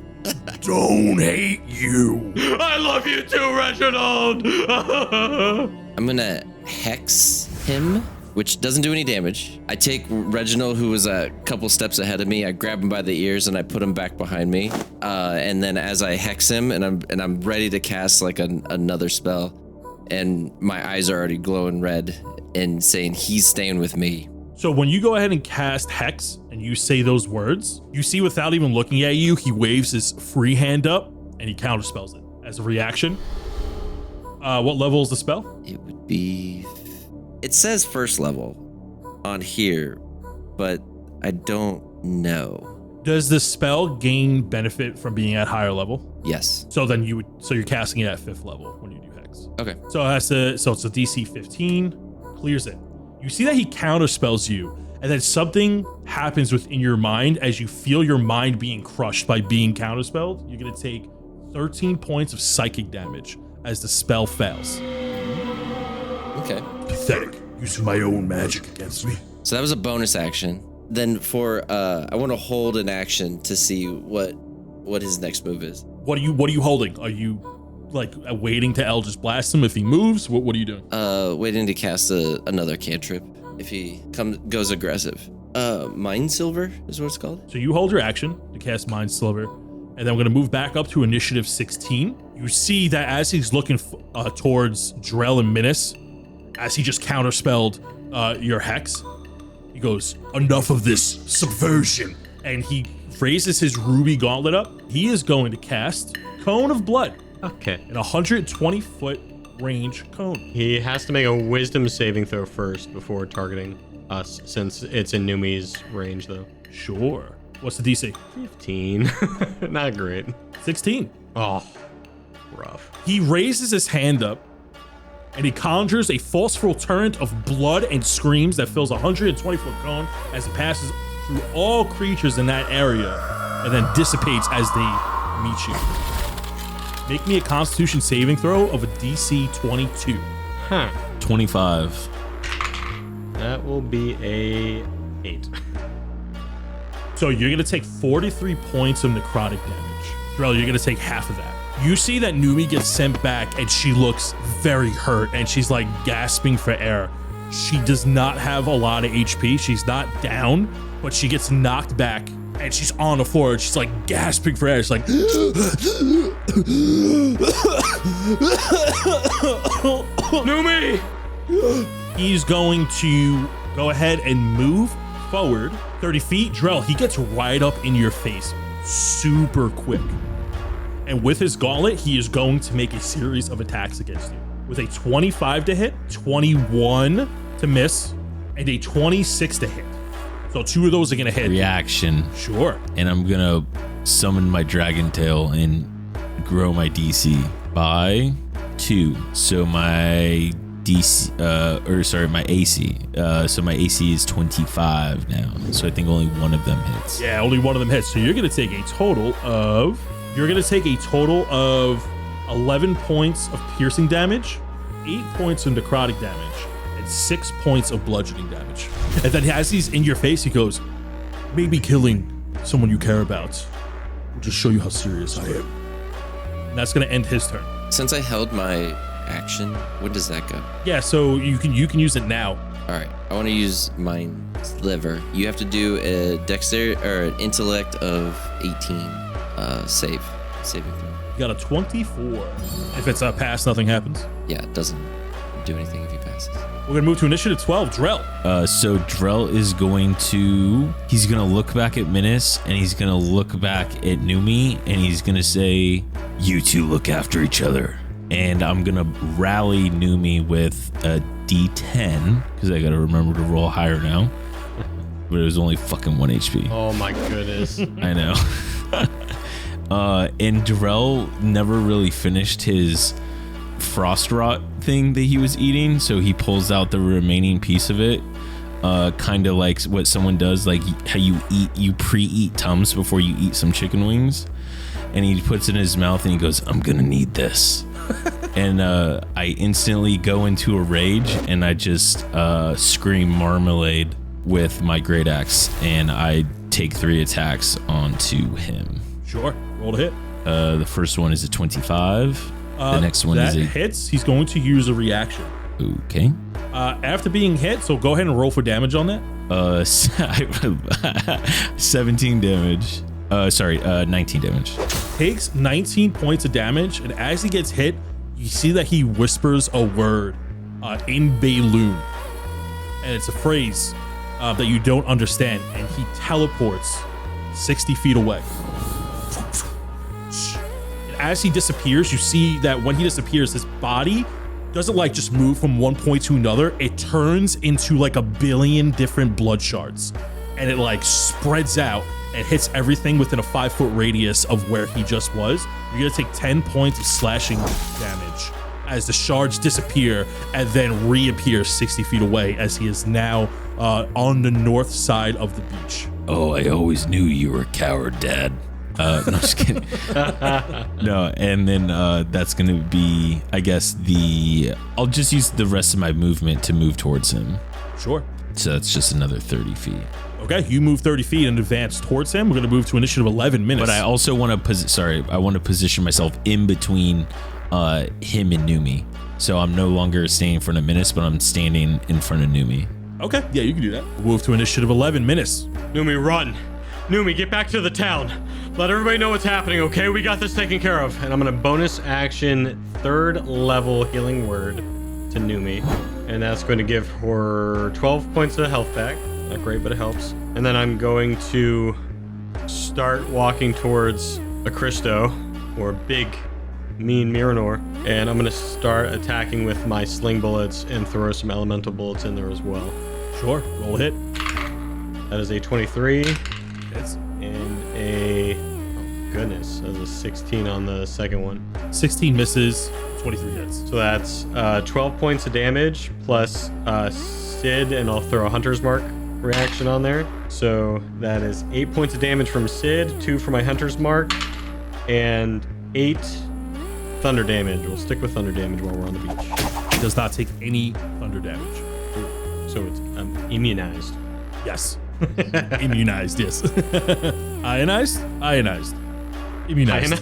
don't hate you. I love you too, Reginald. I'm gonna hex him, which doesn't do any damage. I take Reginald, who was a couple steps ahead of me. I grab him by the ears and I put him back behind me. And then as I hex him, and I'm ready to cast like another spell, and my eyes are already glowing red and saying he's staying with me. So when you go ahead and cast Hex and you say those words, you see without even looking at you, he waves his free hand up and he counterspells it as a reaction. What level is the spell? It would be. It says first level on here, but I don't know. Does the spell gain benefit from being at higher level? Yes. So then you're casting it at 5th level when you do Hex. Okay. So it's a DC 15, clears it. You see that he counterspells you, and then something happens within your mind as you feel your mind being crushed by being counterspelled. You're gonna take 13 points of psychic damage as the spell fails. Okay. Pathetic. Using my own magic against me. So that was a bonus action. Then for I want to hold an action to see what his next move is. What are you holding? Are you like waiting to Eldritch Blast him if he moves? What are you doing? Waiting to cast another cantrip if he goes aggressive. Mind Silver is what it's called. So you hold your action to cast Mind Silver, and then we're gonna move back up to initiative 16. You see that as he's looking towards Drell and Minnis, as he just counterspelled your Hex, he goes, enough of this subversion. And he raises his ruby gauntlet up. He is going to cast Cone of Blood. Okay. An 120-foot range cone. He has to make a wisdom saving throw first before targeting us, since it's in Noomi's range, though. Sure. What's the DC? 15. Not great. 16. Oh, rough. He raises his hand up and he conjures a forceful torrent of blood and screams that fills a 120-foot cone as it passes through all creatures in that area and then dissipates as they meet you. Make me a Constitution saving throw of a DC 22. 25. That will be a 8. So you're going to take 43 points of necrotic damage. Drell, you're going to take half of that. You see that Noomi gets sent back and she looks very hurt and she's like gasping for air. She does not have a lot of HP. She's not down, but she gets knocked back and she's on the floor and she's like gasping for air. She's like, Noomi! He's going to go ahead and move forward 30 feet. Drell, he gets right up in your face super quick. And with his gauntlet, he is going to make a series of attacks against you. With a 25 to hit, 21 to miss, and a 26 to hit. So 2 of those are going to hit. Reaction. Sure. And I'm going to summon my dragon tail and grow my DC by 2. So my DC, my AC. So my AC is 25 now. So I think only one of them hits. Yeah, only one of them hits. So you're going to take a total of 11 points of piercing damage, 8 points of necrotic damage, and 6 points of bludgeoning damage. And then as he's in your face, he goes, maybe killing someone you care about will just show you how serious I am. And that's going to end his turn. Since I held my action, what does that go? Yeah, so you can use it now. All right, I want to use my sliver. You have to do a dexterity or an intellect of 18 saving throw. You got a 24. If it's a pass, nothing happens. Yeah, it doesn't do anything if he passes. We're going to move to initiative 12, Drell. So Drell is he's going to look back at Minnis and he's going to look back at Noomi and he's going to say, you two look after each other. And I'm going to rally Noomi with a D10 because I got to remember to roll higher now. But it was only fucking 1 HP. Oh my goodness. I know. And Drell never really finished his frost rot thing that he was eating, so he pulls out the remaining piece of it, kind of like what someone does, like how you pre-eat Tums before you eat some chicken wings, and he puts it in his mouth and he goes, I'm gonna need this. And I instantly go into a rage and I just scream marmalade with my great axe, and I take 3 attacks onto him. Sure. Roll to hit. The first one is a 25. The next one is that hits. He's going to use a reaction. Okay. After being hit, so go ahead and roll for damage on that. 17 damage. 19 damage. Takes 19 points of damage, and as he gets hit, you see that he whispers a word in Baloon, and it's a phrase that you don't understand, and he teleports 60 feet away. And as he disappears, you see that when he disappears, his body doesn't like just move from one point to another. It turns into like a billion different blood shards, and it like spreads out and hits everything within a 5-foot radius of where he just was. You're gonna take 10 points of slashing damage as the shards disappear and then reappear 60 feet away as he is now on the north side of the beach. Oh, I always knew you were a coward, Dad. No, just kidding. No, and then that's gonna be, I guess, I'll just use the rest of my movement to move towards him. Sure. So that's just another 30 feet. Okay, you move 30 feet and advance towards him. We're gonna move to initiative 11 minutes. But I also want to I want to position myself in between him and Noomi. So I'm no longer standing in front of Minnis, but I'm standing in front of Noomi. Okay, yeah, you can do that. We'll move to initiative 11 minutes. Noomi, run. Noomi, get back to the town. Let everybody know what's happening, okay? We got this taken care of. And I'm going to bonus action 3rd level healing word to Noomi. And that's going to give her 12 points of health back. Not great, but it helps. And then I'm going to start walking towards a Christo, or a big, mean Miranor. And I'm going to start attacking with my sling bullets and throw some elemental bullets in there as well. Sure, roll a hit. That is a 23. Hits. And a, oh goodness, that was a 16 on the second one. 16 misses, 23 hits. So that's 12 points of damage plus Sid, and I'll throw a Hunter's Mark reaction on there. So that is 8 points of damage from Sid, 2 for my Hunter's Mark, and 8 thunder damage. We'll stick with thunder damage while we're on the beach. He does not take any thunder damage. So it's immunized. Yes. Immunized, yes. Ionized? Ionized. Immunized.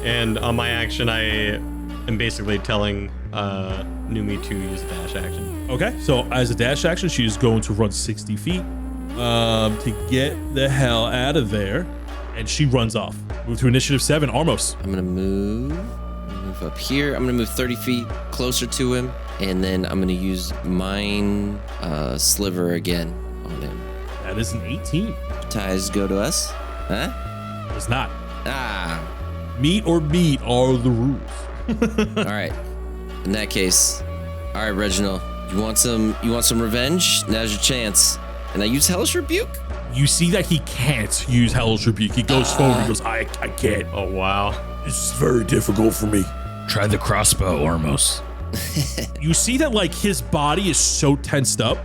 And on my action, I am basically telling Noomi to use a dash action. Okay, so as a dash action, she is going to run 60 feet to get the hell out of there. And she runs off. Move to initiative 7, Armos. I'm gonna move up here. I'm gonna move 30 feet closer to him, and then I'm gonna use mine sliver again on him. That is an 18. Ties go to us, huh? Does not. Ah. Meet or beat are the rules. All right. In that case, all right, Reginald, you want some revenge? Now's your chance. And I use Hellish Rebuke. You see that he can't use Hellish Rebuke. He goes forward. He goes, I can't. Oh, wow. This is very difficult for me. Try the crossbow, Armos. You see that like his body is so tensed up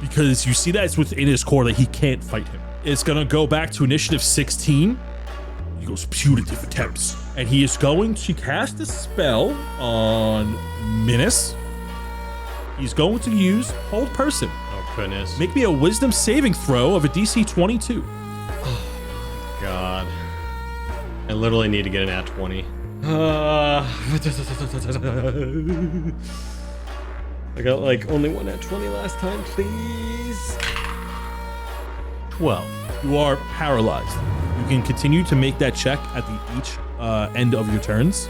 because you see that it's within his core that he can't fight him. It's gonna go back to initiative 16. He goes putative attempts, and he is going to cast a spell on Minnis. He's going to use Hold Person. Oh, goodness. Make me a Wisdom saving throw of a DC 22. God. I literally need to get an at 20. I got like only one at 20 last time, please. 12. You are paralyzed. You can continue to make that check at each end of your turns.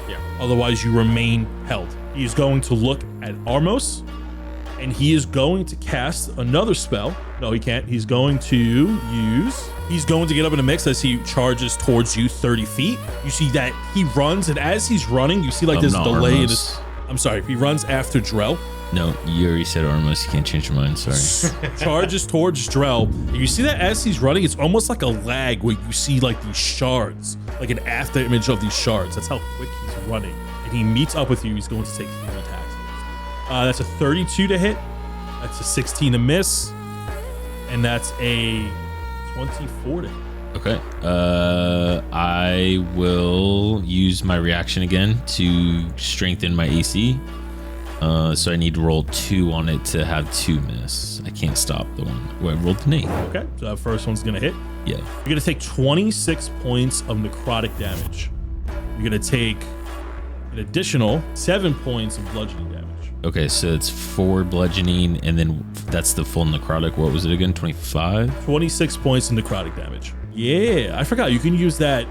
Yeah. Otherwise, you remain held. He is going to look at Armos, and he is going to cast another spell. No, he can't. He's going to get up in a mix as he charges towards you 30 feet. You see that he runs, and as he's running, you see like there's a delay in his... I'm sorry, he runs after Drell. No, you already said Armos. You can't change your mind. Sorry. Charges towards Drell. And you see that as he's running, it's almost like a lag where you see like these shards, like an after image of these shards. That's how quick he's running. And he meets up with you. He's going to take 3 attacks. That's a 32 to hit. That's a 16 to miss. And that's a 24 to hit. Okay. I will use my reaction again to strengthen my AC. So I need to roll 2 on it to have 2 miss. I can't stop the one where I rolled an 8. Okay, so that first one's gonna hit. Yeah. You're gonna take 26 points of necrotic damage. You're gonna take an additional 7 points of bludgeoning damage. Okay, so it's 4 bludgeoning, and then that's the full necrotic. What was it again? 25? 26 points of necrotic damage. Yeah, I forgot. You can use that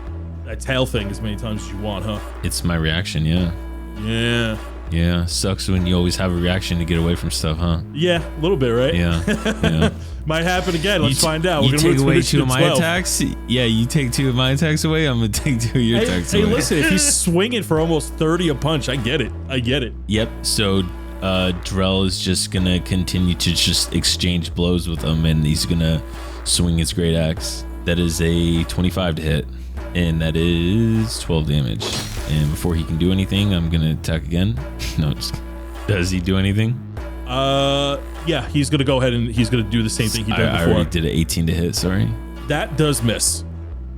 tail thing as many times as you want, huh? It's my reaction, yeah. Yeah. Yeah, sucks when you always have a reaction to get away from stuff, huh? Yeah, a little bit, right? Yeah. Might happen again. Let's find out. You take away 2 of my 12. attacks? Yeah, you take 2 of my attacks away, I'm going to take 2 of your attacks away. Hey, listen, if he's swinging for almost 30 a punch, I get it. Yep, so Drell is just going to continue to just exchange blows with him, and he's going to swing his great axe. That is a 25 to hit, and that is 12 damage. And before he can do anything, I'm going to attack again. No, just does he do anything? Yeah, he's going to go ahead and he's going to do the same thing he did before. I already did an 18 to hit, sorry. That does miss.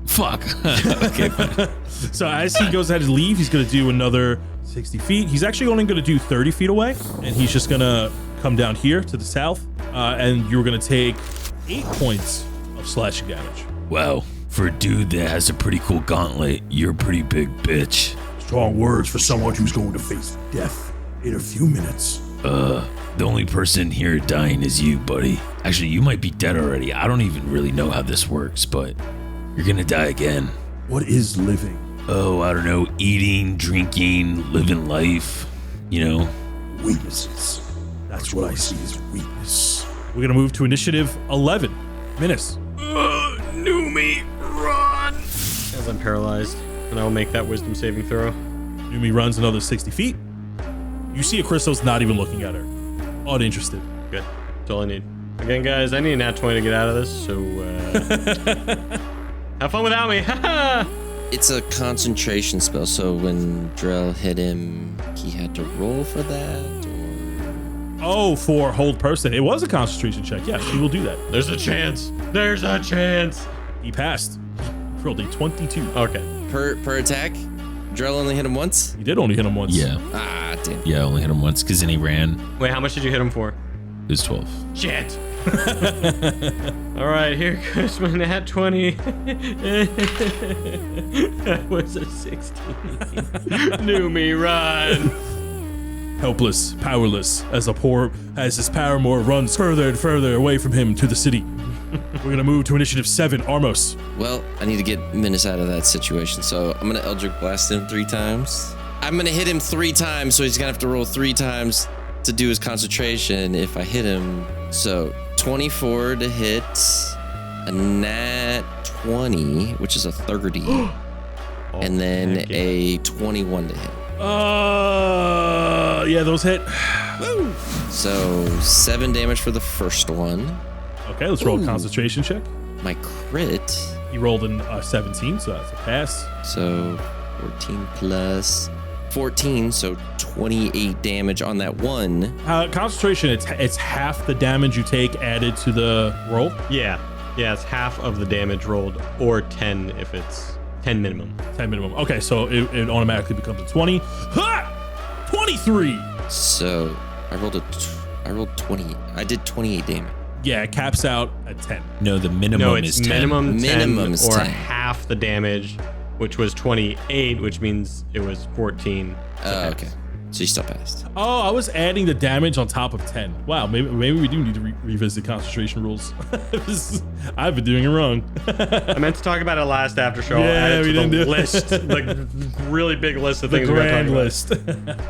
Fuck. Okay, fine. So as he goes ahead and leave, he's going to do another 60 feet. He's actually only going to do 30 feet away, and he's just going to come down here to the south, and you're going to take 8 points of slashing damage. Wow. For a dude that has a pretty cool gauntlet, you're a pretty big bitch. Strong words for someone who's going to face death in a few minutes. The only person here dying is you, buddy. Actually, you might be dead already. I don't even really know how this works, but you're gonna die again. What is living? Oh, I don't know. Eating, drinking, living life. You know? Weaknesses. That's what I see as weakness. We're gonna move to initiative 11. Minnis. Noomi, run! As I'm paralyzed, and I'll make that wisdom saving throw. Noomi runs another 60 feet. You see a Crystal's not even looking at her. Uninterested. Good. That's all I need. Again, guys, I need a nat 20 to get out of this, so have fun without me. It's a concentration spell, so when Drell hit him, he had to roll for that? Or... Oh, for hold person. It was a concentration check. Yes, he will do that. There's a chance. There's a chance. He passed. He rolled a 22. Okay. Per attack? Drell only hit him once? He did only hit him once. Yeah. Ah, damn. Yeah, I only hit him once because then he ran. Wait, how much did you hit him for? It was 12. Shit. All right, here goes my nat 20. That was a 16. Noomi, run. Helpless, powerless, as his paramour runs further and further away from him to the city. We're gonna move to initiative 7, Armos. Well, I need to get Minnis out of that situation, so I'm gonna Eldritch Blast him 3 times. I'm gonna hit him 3 times, so he's gonna have to roll 3 times to do his concentration if I hit him. So 24 to hit, a nat 20, which is a 30, and then a 21 to hit. Yeah, those hit. Woo! So 7 damage for the first one. Okay, let's roll a concentration check. My crit. He rolled in 17, so that's a pass. So 14 plus 14, so 28 damage on that one. Concentration, it's half the damage you take added to the roll. Yeah, it's half of the damage rolled, or 10 if it's 10 minimum. 10 minimum. Okay, so it automatically becomes a 20. Ha! 23. So I rolled 20. I did 28 damage. Yeah, it caps out at 10. No, the minimum it's is 10. minimum 10 Minimum is or 10. half the damage, which was 28, which means it was 14. Okay. So you still passed. Oh, I was adding the damage on top of 10. Wow, maybe we do need to revisit concentration rules. I've been doing it wrong. I meant to talk about it last after show. Yeah, Add it we to didn't the do it. list, the really big list of The things we got to talk grand about. list.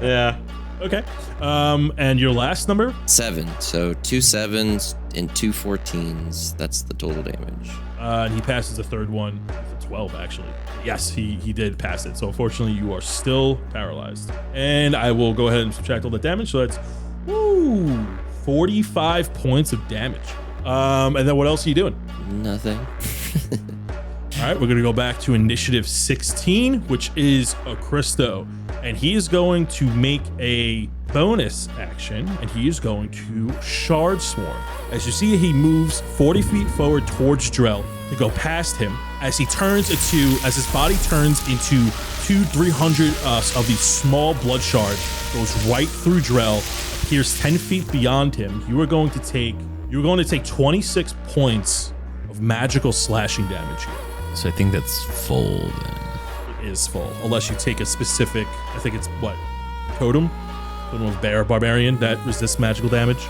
Yeah. Okay. And your last number? 7. So 2 7s and 2 14s. That's the total damage. And he passes the third one for 12, actually. Yes, he did pass it. So unfortunately, you are still paralyzed. And I will go ahead and subtract all the damage. So that's 45 points of damage. And then what else are you doing? Nothing. All right, we're going to go back to initiative 16, which is a Christo. And he is going to make a bonus action, and he is going to Shard Swarm. As you see, he moves 40 feet forward towards Drell to go past him. As his body turns into 300 of these small blood shards, goes right through Drell, appears 10 feet beyond him. You are going to take 26 points of magical slashing damage here. So I think that's full then. It is full, unless you take a specific, I think it's what, totem of barbarian that resists magical damage.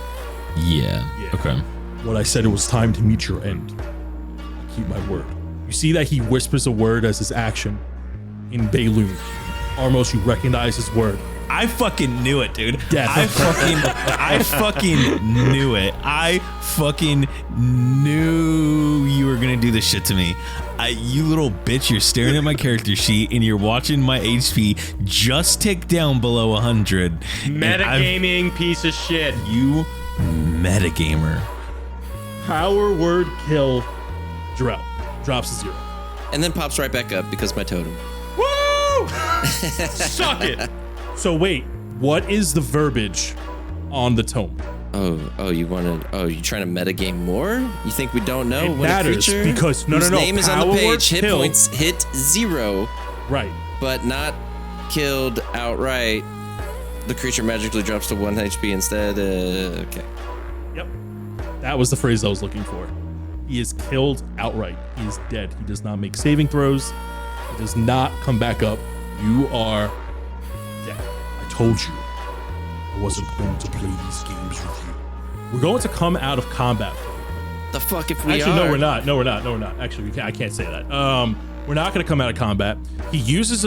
Yeah. Okay. What I said, it was time to meet your end. I keep my word. You see that he whispers a word as his action in Baloon. Armos, you recognize his word. I fucking knew it, dude. Death. I fucking knew it. I fucking knew you were gonna do this shit to me. You little bitch, you're staring at my character sheet and you're watching my HP just tick down below 100. Metagaming piece of shit. You metagamer. Power word kill. Drell drops to 0. And then pops right back up because my totem. Woo! Suck it. So wait, what is the verbiage on the tome? You trying to metagame more? You think we don't know It when matters a creature because whose name is on the power word page, hit kill. points hit 0, Right. but not killed outright. The creature magically drops to 1 HP instead. Okay. Yep. That was the phrase I was looking for. He is killed outright. He is dead. He does not make saving throws. He does not come back up. You are dead. I told you I wasn't going to play these games with you. We're going to come out of combat. The fuck if we Actually, are? no, we're not. No, we're not. Actually, I can't say that. We're not going to come out of combat. He uses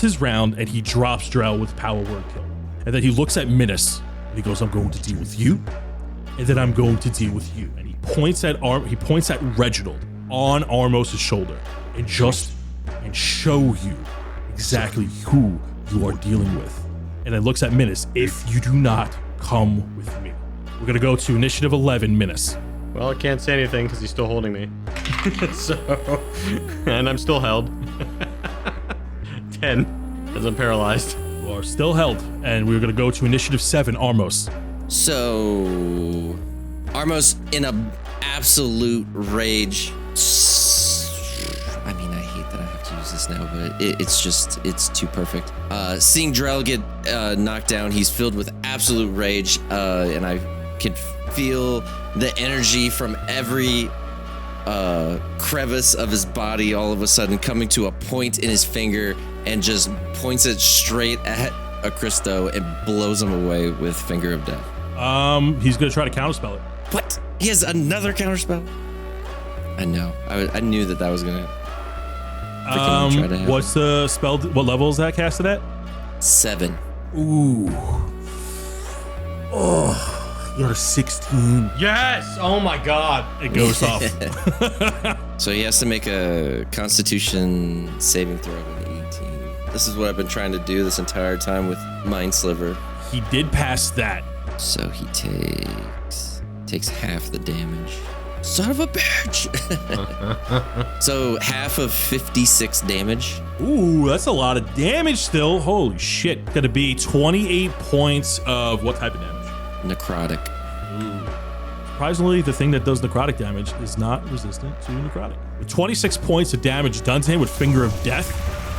his round and he drops Drell with power word kill. And then he looks at Minnis and he goes, "I'm going to deal with you, and then I'm going to deal with you." And he points at Reginald on Armos' shoulder and show you exactly who you are dealing with. And then looks at Minnis. "If you do not come with me, We're going to go to initiative 11, Minnis. Well, I can't say anything because he's still holding me. And I'm still held. 10, as I'm paralyzed. You are still held. And we're going to go to initiative 7, Armos. So, Armos in a absolute rage. I mean, I hate that I have to use this now, but it's too perfect. Seeing Drell get knocked down, he's filled with absolute rage, and I can feel the energy from every crevice of his body all of a sudden coming to a point in his finger and just points it straight at Christo and blows him away with Finger of Death. He's going to try to counterspell it. What? He has another counterspell? I know. I knew that was going to try to happen. What's the spell? What level is that casted at? 7. Ooh. Oh, you're 16. Yes! Oh my god. It goes off. So he has to make a Constitution saving throw of an 18. This is what I've been trying to do this entire time with Mind Sliver. He did pass that. So he takes half the damage. Son of a bitch! So half of 56 damage. Ooh, that's a lot of damage still. Holy shit. Gonna be 28 points of what type of damage? Necrotic. Ooh. Surprisingly, the thing that does necrotic damage is not resistant to necrotic. With 26 points of damage done to him with Finger of Death,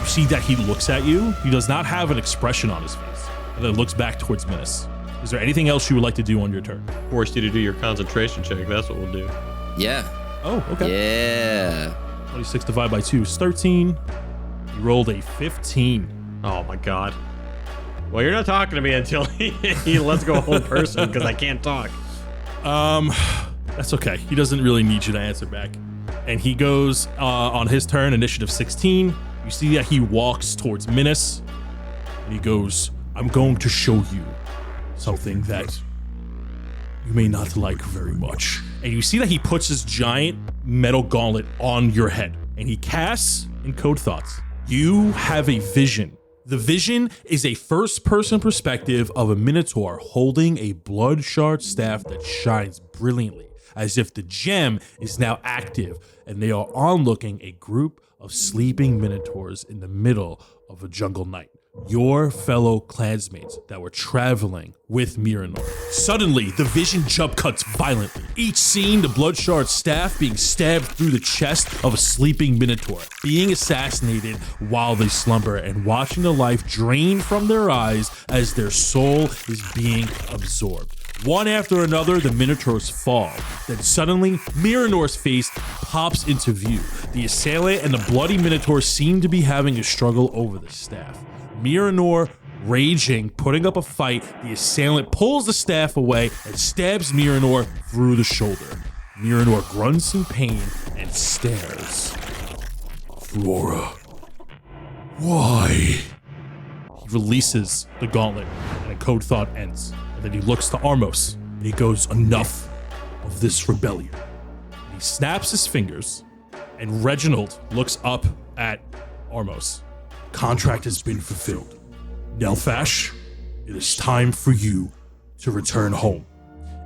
you see that he looks at you. He does not have an expression on his face, and then looks back towards Minnis. Is there anything else you would like to do on your turn? Forced you to do your concentration check. That's what we'll do. Yeah. Oh, okay. Yeah. 26 divided by 2 is 13. You rolled a 15. Oh my god. Well, you're not talking to me until he lets go a whole person because I can't talk. That's okay. He doesn't really need you to answer back. And he goes on his turn, initiative 16. You see that he walks towards Minnis, and he goes, I'm going to show you something that you may not like very much. And you see that he puts his giant metal gauntlet on your head, and he casts Encode Thoughts. You have a vision. The vision is a first-person perspective of a minotaur holding a bloodshard staff that shines brilliantly, as if the gem is now active, and they are onlooking a group of sleeping minotaurs in the middle of a jungle night. Your fellow clansmates that were traveling with Miranor. Suddenly, the vision jump cuts violently. Each scene, the bloodshard staff being stabbed through the chest of a sleeping minotaur, being assassinated while they slumber, and watching the life drain from their eyes as their soul is being absorbed. One after another, the minotaurs fall. Then suddenly, Miranor's face pops into view. The assailant and the bloody minotaur seem to be having a struggle over the staff. Miranor, raging, putting up a fight, the assailant pulls the staff away and stabs Miranor through the shoulder. Miranor grunts in pain and stares. Flora, why? He releases the gauntlet and a code thought ends. And then he looks to Armos and he goes, enough of this rebellion. And he snaps his fingers, and Reginald looks up at Armos. Contract has been fulfilled. Nelfash, it is time for you to return home.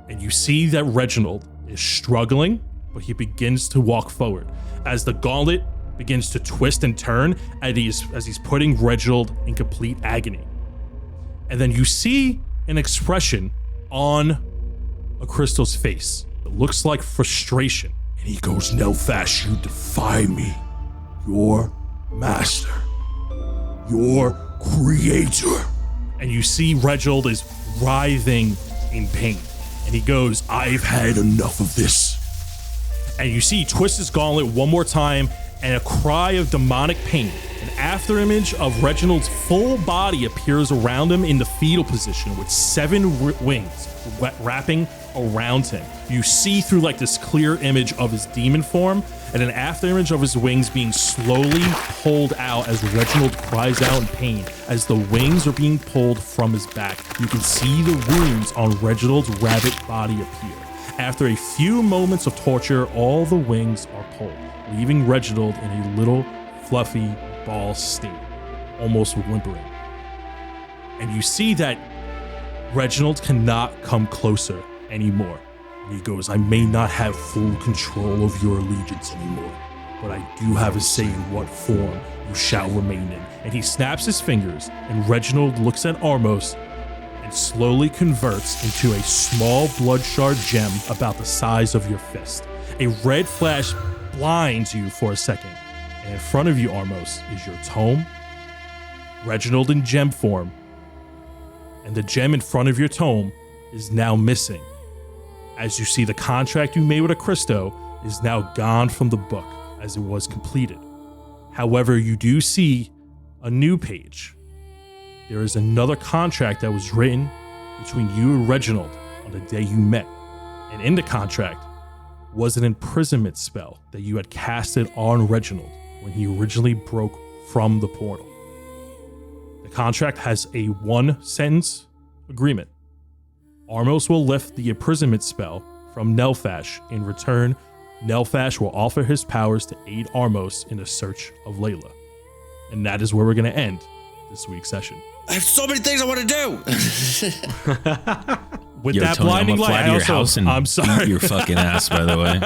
And you see that Reginald is struggling, but he begins to walk forward as the gauntlet begins to twist and turn as he's putting Reginald in complete agony. And then you see an expression on a Crystal's face. It looks like frustration. And he goes, Nelfash, you defy me. Your master. Your creator. And you see Reginald is writhing in pain. And he goes, I've had enough of this. And you see he twists his gauntlet one more time, and a cry of demonic pain. An after image of Reginald's full body appears around him in the fetal position with 7 wings wrapping around him. You see through like this clear image of his demon form, and an after image of his wings being slowly pulled out as Reginald cries out in pain. As the wings are being pulled from his back, you can see the wounds on Reginald's rabbit body appear. After a few moments of torture, all the wings are pulled, leaving Reginald in a little fluffy ball state, almost whimpering. And you see that Reginald cannot come closer anymore. And he goes, I may not have full control of your allegiance anymore, but I do have a say in what form you shall remain in. And he snaps his fingers, and Reginald looks at Armos and slowly converts into a small bloodshard gem about the size of your fist. A red flash blinds you for a second, and in front of you, Armos, is your tome, Reginald in gem form, and the gem in front of your tome is now missing. As you see, the contract you made with a Christo is now gone from the book as it was completed. However, you do see a new page. There is another contract that was written between you and Reginald on the day you met. And in the contract was an imprisonment spell that you had casted on Reginald when he originally broke from the portal. The contract has a 1-sentence agreement. Armos will lift the imprisonment spell from Nelfash. In return, Nelfash will offer his powers to aid Armos in the search of Layla. And that is where we're going to end this week's session. I have so many things I want to do. With Yo, that Tony, blinding I'm gonna fly light, to your house and I'm sorry. eat your fucking ass, by the way.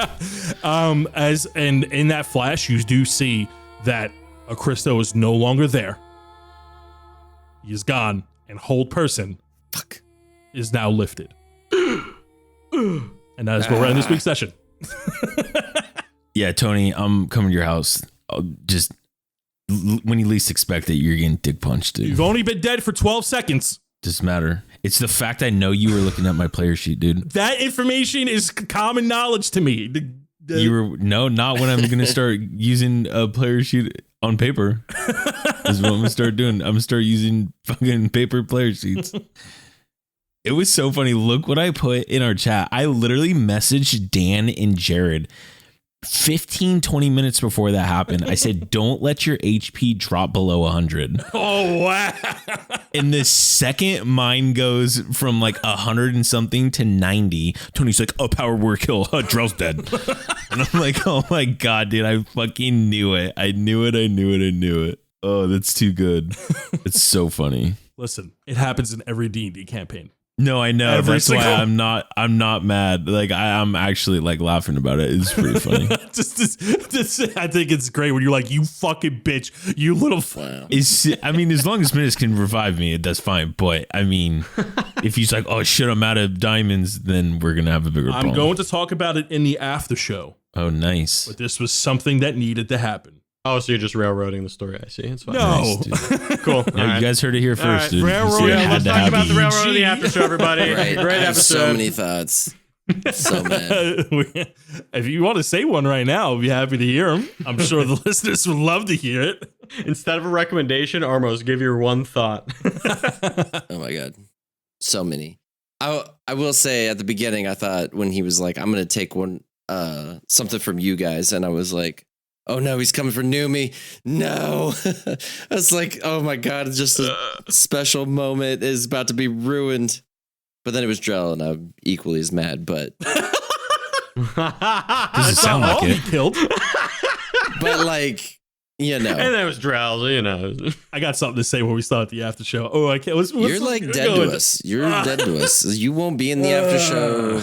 And in that flash, you do see that a Christo is no longer there. He is gone, and hold person is now lifted. And that is where we're in this week's session. Yeah, Tony, I'm coming to your house. Just when you least expect it, you're getting dick punched, dude. You've only been dead for 12 seconds. Doesn't matter. It's the fact I know you were looking at my player sheet, dude. That information is common knowledge to me. You were not when I'm gonna start using a player sheet on paper. Is what I'm gonna start doing. I'm gonna start using fucking paper player sheets. It was so funny. Look what I put in our chat. I literally messaged Dan and Jared 15-20 minutes before that happened. I said, don't let your HP drop below 100. Oh, wow. And the second mine goes from like 100 and something to 90, Tony's like, oh, power word kill. Drell's dead. And I'm like, oh my God, dude, I fucking knew it. I knew it. Oh, that's too good. It's so funny. Listen, it happens in every D&D campaign. No, I know. Every That's why I'm not mad. Like I'm actually like laughing about it. It's pretty funny. I think it's great when you're like, you fucking bitch, you little. I mean, as long as Minnis can revive me, that's fine. But I mean, if he's like, oh shit, I'm out of diamonds, then we're gonna have a bigger problem. I'm going to talk about it in the after show. Oh, nice. But this was something that needed to happen. Oh, so you're just railroading the story. I see. It's fine. No. Nice, Cool. Yeah, you guys heard it here first, right. dude. Railroad. Yeah, let's talk about the railroad of the after show, everybody. Right. Great I have episode. so many thoughts. So mad. If you want to say one right now, I'll be happy to hear them. I'm sure the listeners would love to hear it. Instead of a recommendation, Armos, give your one thought. Oh my God. So many. I will say at the beginning, I thought when he was like, I'm going to take one, something from you guys. And I was like, oh no, he's coming for Noomi. No. I was like, oh my God, it's just a special moment is about to be ruined. But then it was Drell and I'm equally as mad, but. Does it sound like it? Killed. But like, you know. And that was Drell, you know. I got something to say when we start the after show. Oh, I can't. You're like dead to us. You're dead to us. You won't be in the after show.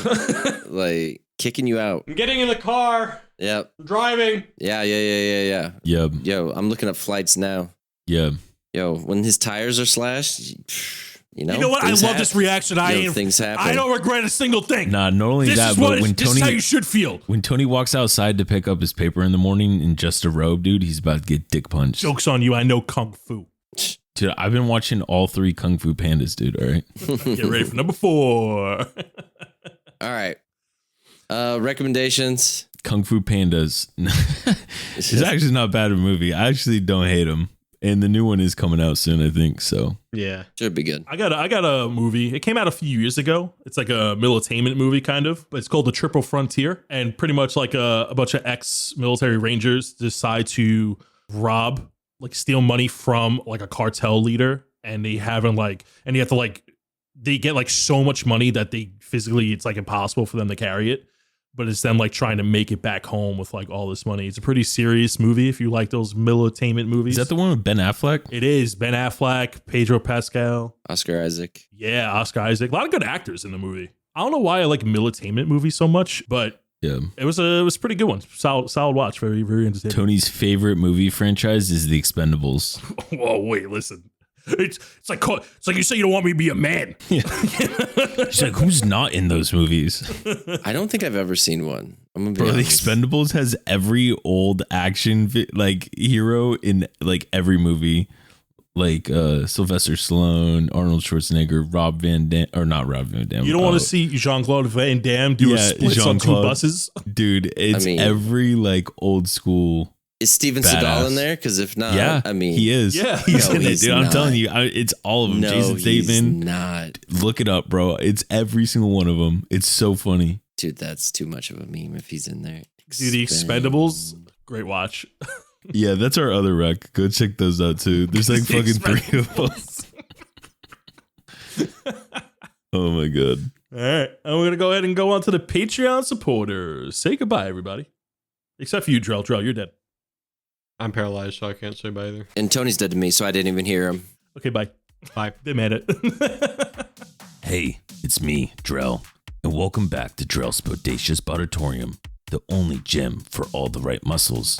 Like kicking you out. I'm getting in the car. Yep. Driving. Yeah. Yep. Yo, I'm looking up flights now. Yep. Yo, when his tires are slashed, you know what? I love this reaction. Things happen. I don't regret a single thing. Nah, not only This that, is but what when this is how you should feel. When Tony walks outside to pick up his paper in the morning in just a robe, dude, he's about to get dick punched. Joke's on you. I know Kung Fu. Dude, I've been watching all 3 Kung Fu Pandas, dude. All right. Get ready for number 4. All right. Recommendations. Kung Fu Pandas. It's actually not bad of a movie. I actually don't hate him. And the new one is coming out soon, I think. So yeah, should be good. I got a movie. It came out a few years ago. It's like a militainment movie, kind of. But it's called The Triple Frontier. And pretty much like a bunch of ex-military rangers decide to rob, like steal money from like a cartel leader. And they have they get like so much money that it's like impossible for them to carry it. But it's them like trying to make it back home with like all this money. It's a pretty serious movie if you like those militainment movies. Is that the one with Ben Affleck? It is. Ben Affleck, Pedro Pascal. Oscar Isaac. Yeah, Oscar Isaac. A lot of good actors in the movie. I don't know why I like militainment movies so much, but Yeah. it was a pretty good one. Solid watch. Very, very entertaining. Tony's favorite movie franchise is The Expendables. Whoa, wait, listen. It's like you say you don't want me to be a man. Yeah. She's like, who's not in those movies? I don't think I've ever seen one. I'm gonna be Bro, The honest. Expendables has every old action like hero in like every movie. Like Sylvester Stallone, Arnold Schwarzenegger, Rob Van Dam, or not Rob Van Dam. You don't want to see Jean-Claude Van Damme do a splits on 2 buses? Dude, it's every like old school. Is Steven badass. Seagal in there? Because if not, Yeah, I mean, he is. Yeah. He's No, in it, he's dude. I'm not. telling you, it's all of them. no, Jason he's Statham. not. Look it up, bro. It's every single one of them. It's so funny. Dude, that's too much of a meme if he's in there. Dude, The Expendables, great watch. Yeah, that's our other rec. Go check those out too. There's like The fucking 3 of them. Oh my god. All right, and we're going to go ahead and go on to the Patreon supporters. Say goodbye, everybody. Except for you, Drell. Drell, you're dead. I'm paralyzed, so I can't say bye either. And Tony's dead to me, so I didn't even hear him. Okay, bye. Bye. They made it. Hey, it's me, Drell, and welcome back to Drell's Bodacious Bodatorium, the only gym for all the right muscles.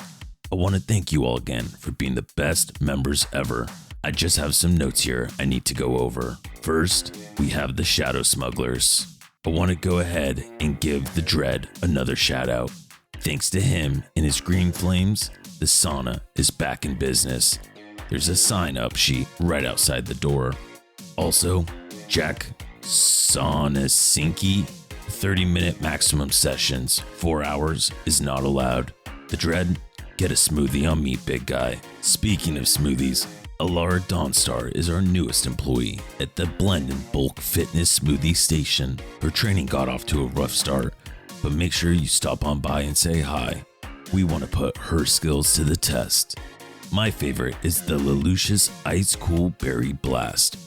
I want to thank you all again for being the best members ever. I just have some notes here I need to go over. First, we have the Shadow Smugglers. I want to go ahead and give the Dread another shout out. Thanks to him and his green flames, the sauna is back in business. There's a sign up sheet right outside the door. Also, Jack Sonasinki, 30-minute maximum sessions, 4 hours is not allowed. The Dread, get a smoothie on me, big guy. Speaking of smoothies, Alara Dawnstar is our newest employee at the Blend and Bulk Fitness Smoothie Station. Her training got off to a rough start, but make sure you stop on by and say hi. We want to put her skills to the test. My favorite is the Lelouch's Ice Cool Berry Blast.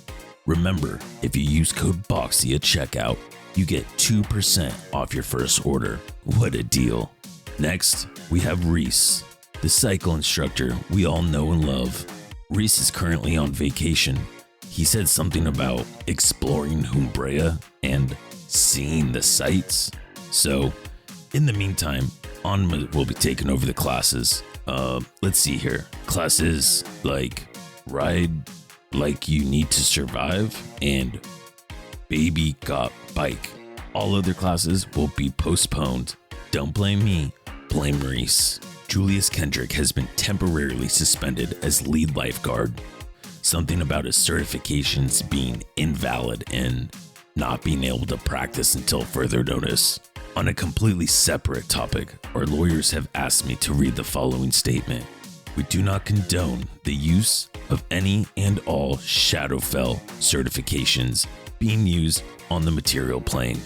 Remember, if you use code BOXY at checkout, you get 2% off your first order. What a deal. Next, we have Reese, the cycle instructor we all know and love. Reese is currently on vacation. He said something about exploring Humbrea and seeing the sights. So, in the meantime, Anma will be taking over the classes. Let's see here. Classes like Ride Like You Need to Survive and Baby Got Bike. All other classes will be postponed. Don't blame me, blame Reese. Julius Kendrick has been temporarily suspended as lead lifeguard. Something about his certifications being invalid and not being able to practice until further notice. On a completely separate topic, our lawyers have asked me to read the following statement. We do not condone the use of any and all Shadowfell certifications being used on the material plane.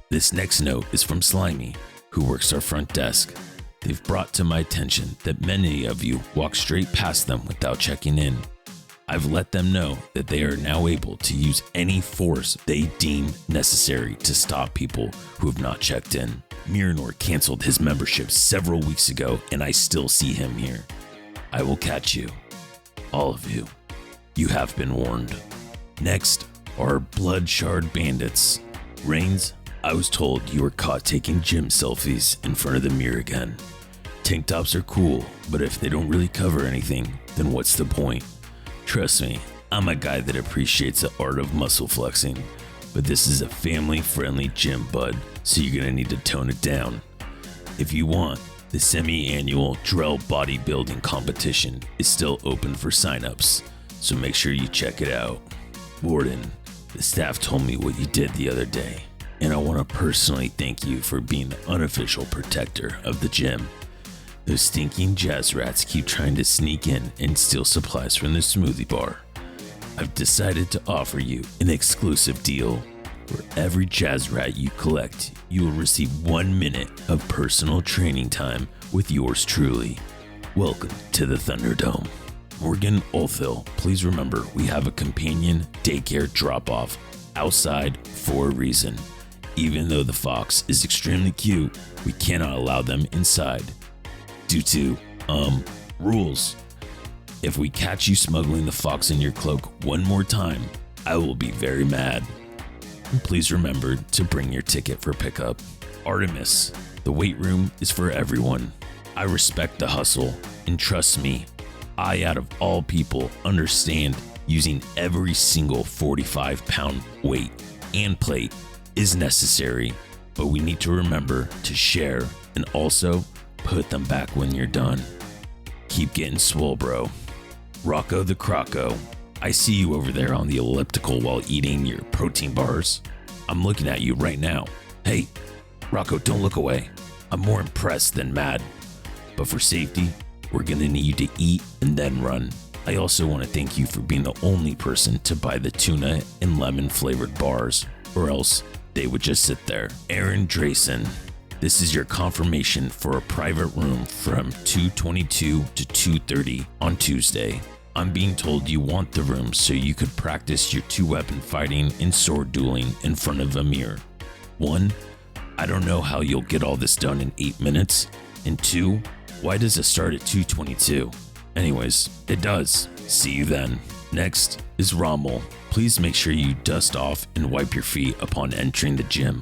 This next note is from Slimy, who works our front desk. They've brought to my attention that many of you walk straight past them without checking in. I've let them know that they are now able to use any force they deem necessary to stop people who have not checked in. Miranor canceled his membership several weeks ago, and I still see him here. I will catch you. All of you. You have been warned. Next are Bloodshard Bandits. Reigns, I was told you were caught taking gym selfies in front of the mirror again. Tank tops are cool, but if they don't really cover anything, then what's the point? Trust me, I'm a guy that appreciates the art of muscle flexing, but this is a family-friendly gym, bud, so you're gonna need to tone it down. If you want, the semi-annual Drell bodybuilding competition is still open for signups, so make sure you check it out. Warden, the staff told me what you did the other day, and I want to personally thank you for being the unofficial protector of the gym. Those stinking jazz rats keep trying to sneak in and steal supplies from the smoothie bar. I've decided to offer you an exclusive deal. For every jazz rat you collect, you will receive 1 minute of personal training time with yours truly. Welcome to the Thunderdome. Morgan Olthil, please remember we have a companion daycare drop-off outside for a reason. Even though the fox is extremely cute, we cannot allow them inside. Due to, rules. If we catch you smuggling the fox in your cloak one more time, I will be very mad. And please remember to bring your ticket for pickup. Artemis, the weight room is for everyone. I respect the hustle, and trust me, I, out of all people, understand using every single 45-pound weight and plate is necessary, but we need to remember to share and also put them back when you're done. Keep getting swole, bro. Rocco the Croco, I see you over there on the elliptical while eating your protein bars. I'm looking at you right now. Hey, Rocco, don't look away. I'm more impressed than mad. But for safety, we're gonna need you to eat and then run. I also want to thank you for being the only person to buy the tuna and lemon flavored bars, or else they would just sit there. Aaron Drayson, this is your confirmation for a private room from 2:22 to 2:30 on Tuesday. I'm being told you want the room so you could practice your 2-weapon fighting and sword dueling in front of a mirror. 1, I don't know how you'll get all this done in 8 minutes. And 2, why does it start at 2:22? Anyways, it does. See you then. Next is Rommel. Please make sure you dust off and wipe your feet upon entering the gym.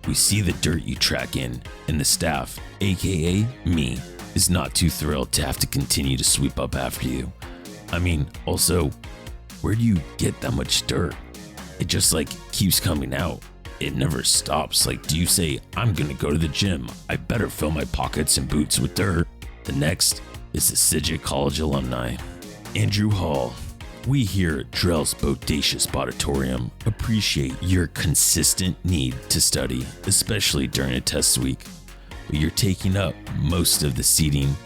We see the dirt you track in, and the staff, aka me, is not too thrilled to have to continue to sweep up after you. I mean, also, where do you get that much dirt? It just keeps coming out. It never stops. Do you say, I'm gonna go to the gym, I better fill my pockets and boots with dirt? The next is the Sidget College alumni. Andrew Hall, we here at Drell's Bodacious Bodatorium appreciate your consistent need to study, especially during a test week. But you're taking up most of the seating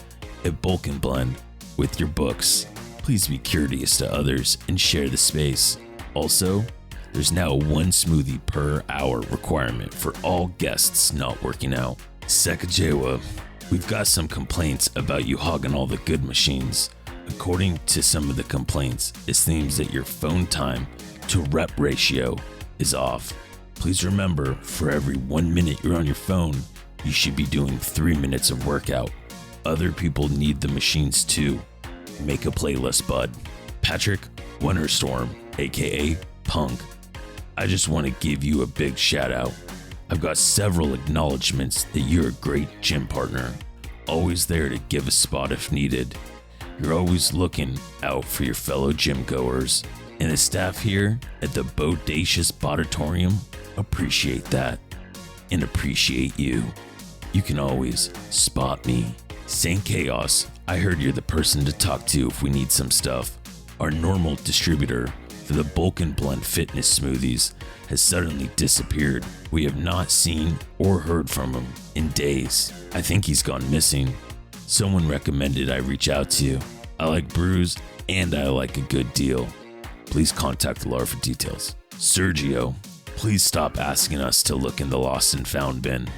at Bulk and Blend with your books. Please be courteous to others and share the space. Also, there's now a 1 smoothie per hour requirement for all guests not working out. Sakajewa, we've got some complaints about you hogging all the good machines. According to some of the complaints, it seems that your phone time to rep ratio is off. Please remember, for every 1 minute you're on your phone, you should be doing 3 minutes of workout. Other people need the machines too. Make a playlist, bud. Patrick Winterstorm, aka Punk, I just want to give you a big shout out. I've got several acknowledgements that you're a great gym partner, always there to give a spot if needed. You're always looking out for your fellow gym goers, and the staff here at the Bodacious Bodatorium appreciate that and appreciate you. You can always spot me. Saint Chaos, I heard you're the person to talk to if we need some stuff. Our normal distributor for the Bulk and Blend fitness smoothies has suddenly disappeared. We have not seen or heard from him in days. I think he's gone missing. Someone recommended I reach out to you. I like brews and I like a good deal. Please contact the Lar for details. Sergio, please stop asking us to look in the lost and found bin.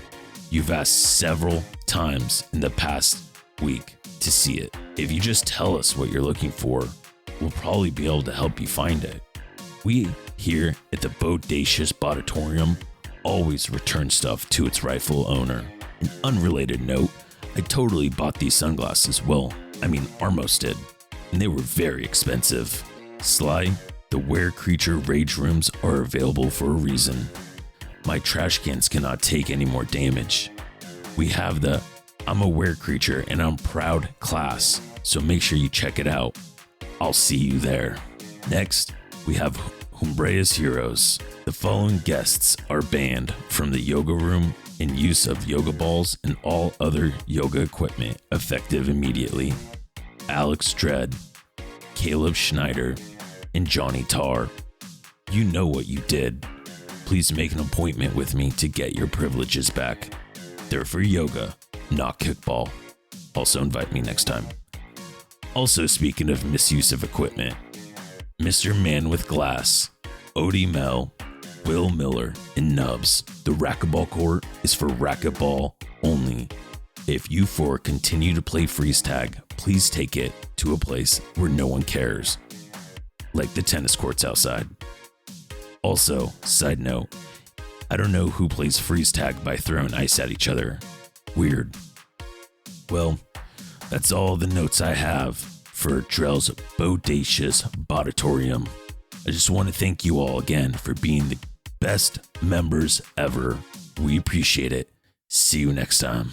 You've asked several times in the past week to see it. If you just tell us what you're looking for, we'll probably be able to help you find it. We here at the Bodacious Bodatorium always return stuff to its rightful owner. An unrelated note, I totally bought these sunglasses. Armos did, and they were very expensive. Sly, the Were Creature Rage Rooms are available for a reason. My trash cans cannot take any more damage. We have the I'm a Were Creature and I'm proud class, so make sure you check it out. I'll see you there. Next, we have Humbrea's Heroes. The following guests are banned from the yoga room in use of yoga balls and all other yoga equipment effective immediately. Alex Dredd, Caleb Schneider, and Johnny Tarr. You know what you did. Please make an appointment with me to get your privileges back. They're for yoga, not kickball. Also invite me next time. Also, speaking of misuse of equipment, Mr. Man with Glass, Odie Mel, Will Miller, and Nubs. The racquetball court is for racquetball only. If you four continue to play freeze tag, please take it to a place where no one cares, like the tennis courts outside. Also, side note, I don't know who plays freeze tag by throwing ice at each other. Weird. Well, that's all the notes I have for Drell's Bodacious Bodatorium. I just want to thank you all again for being the best members ever. We appreciate it. See you next time.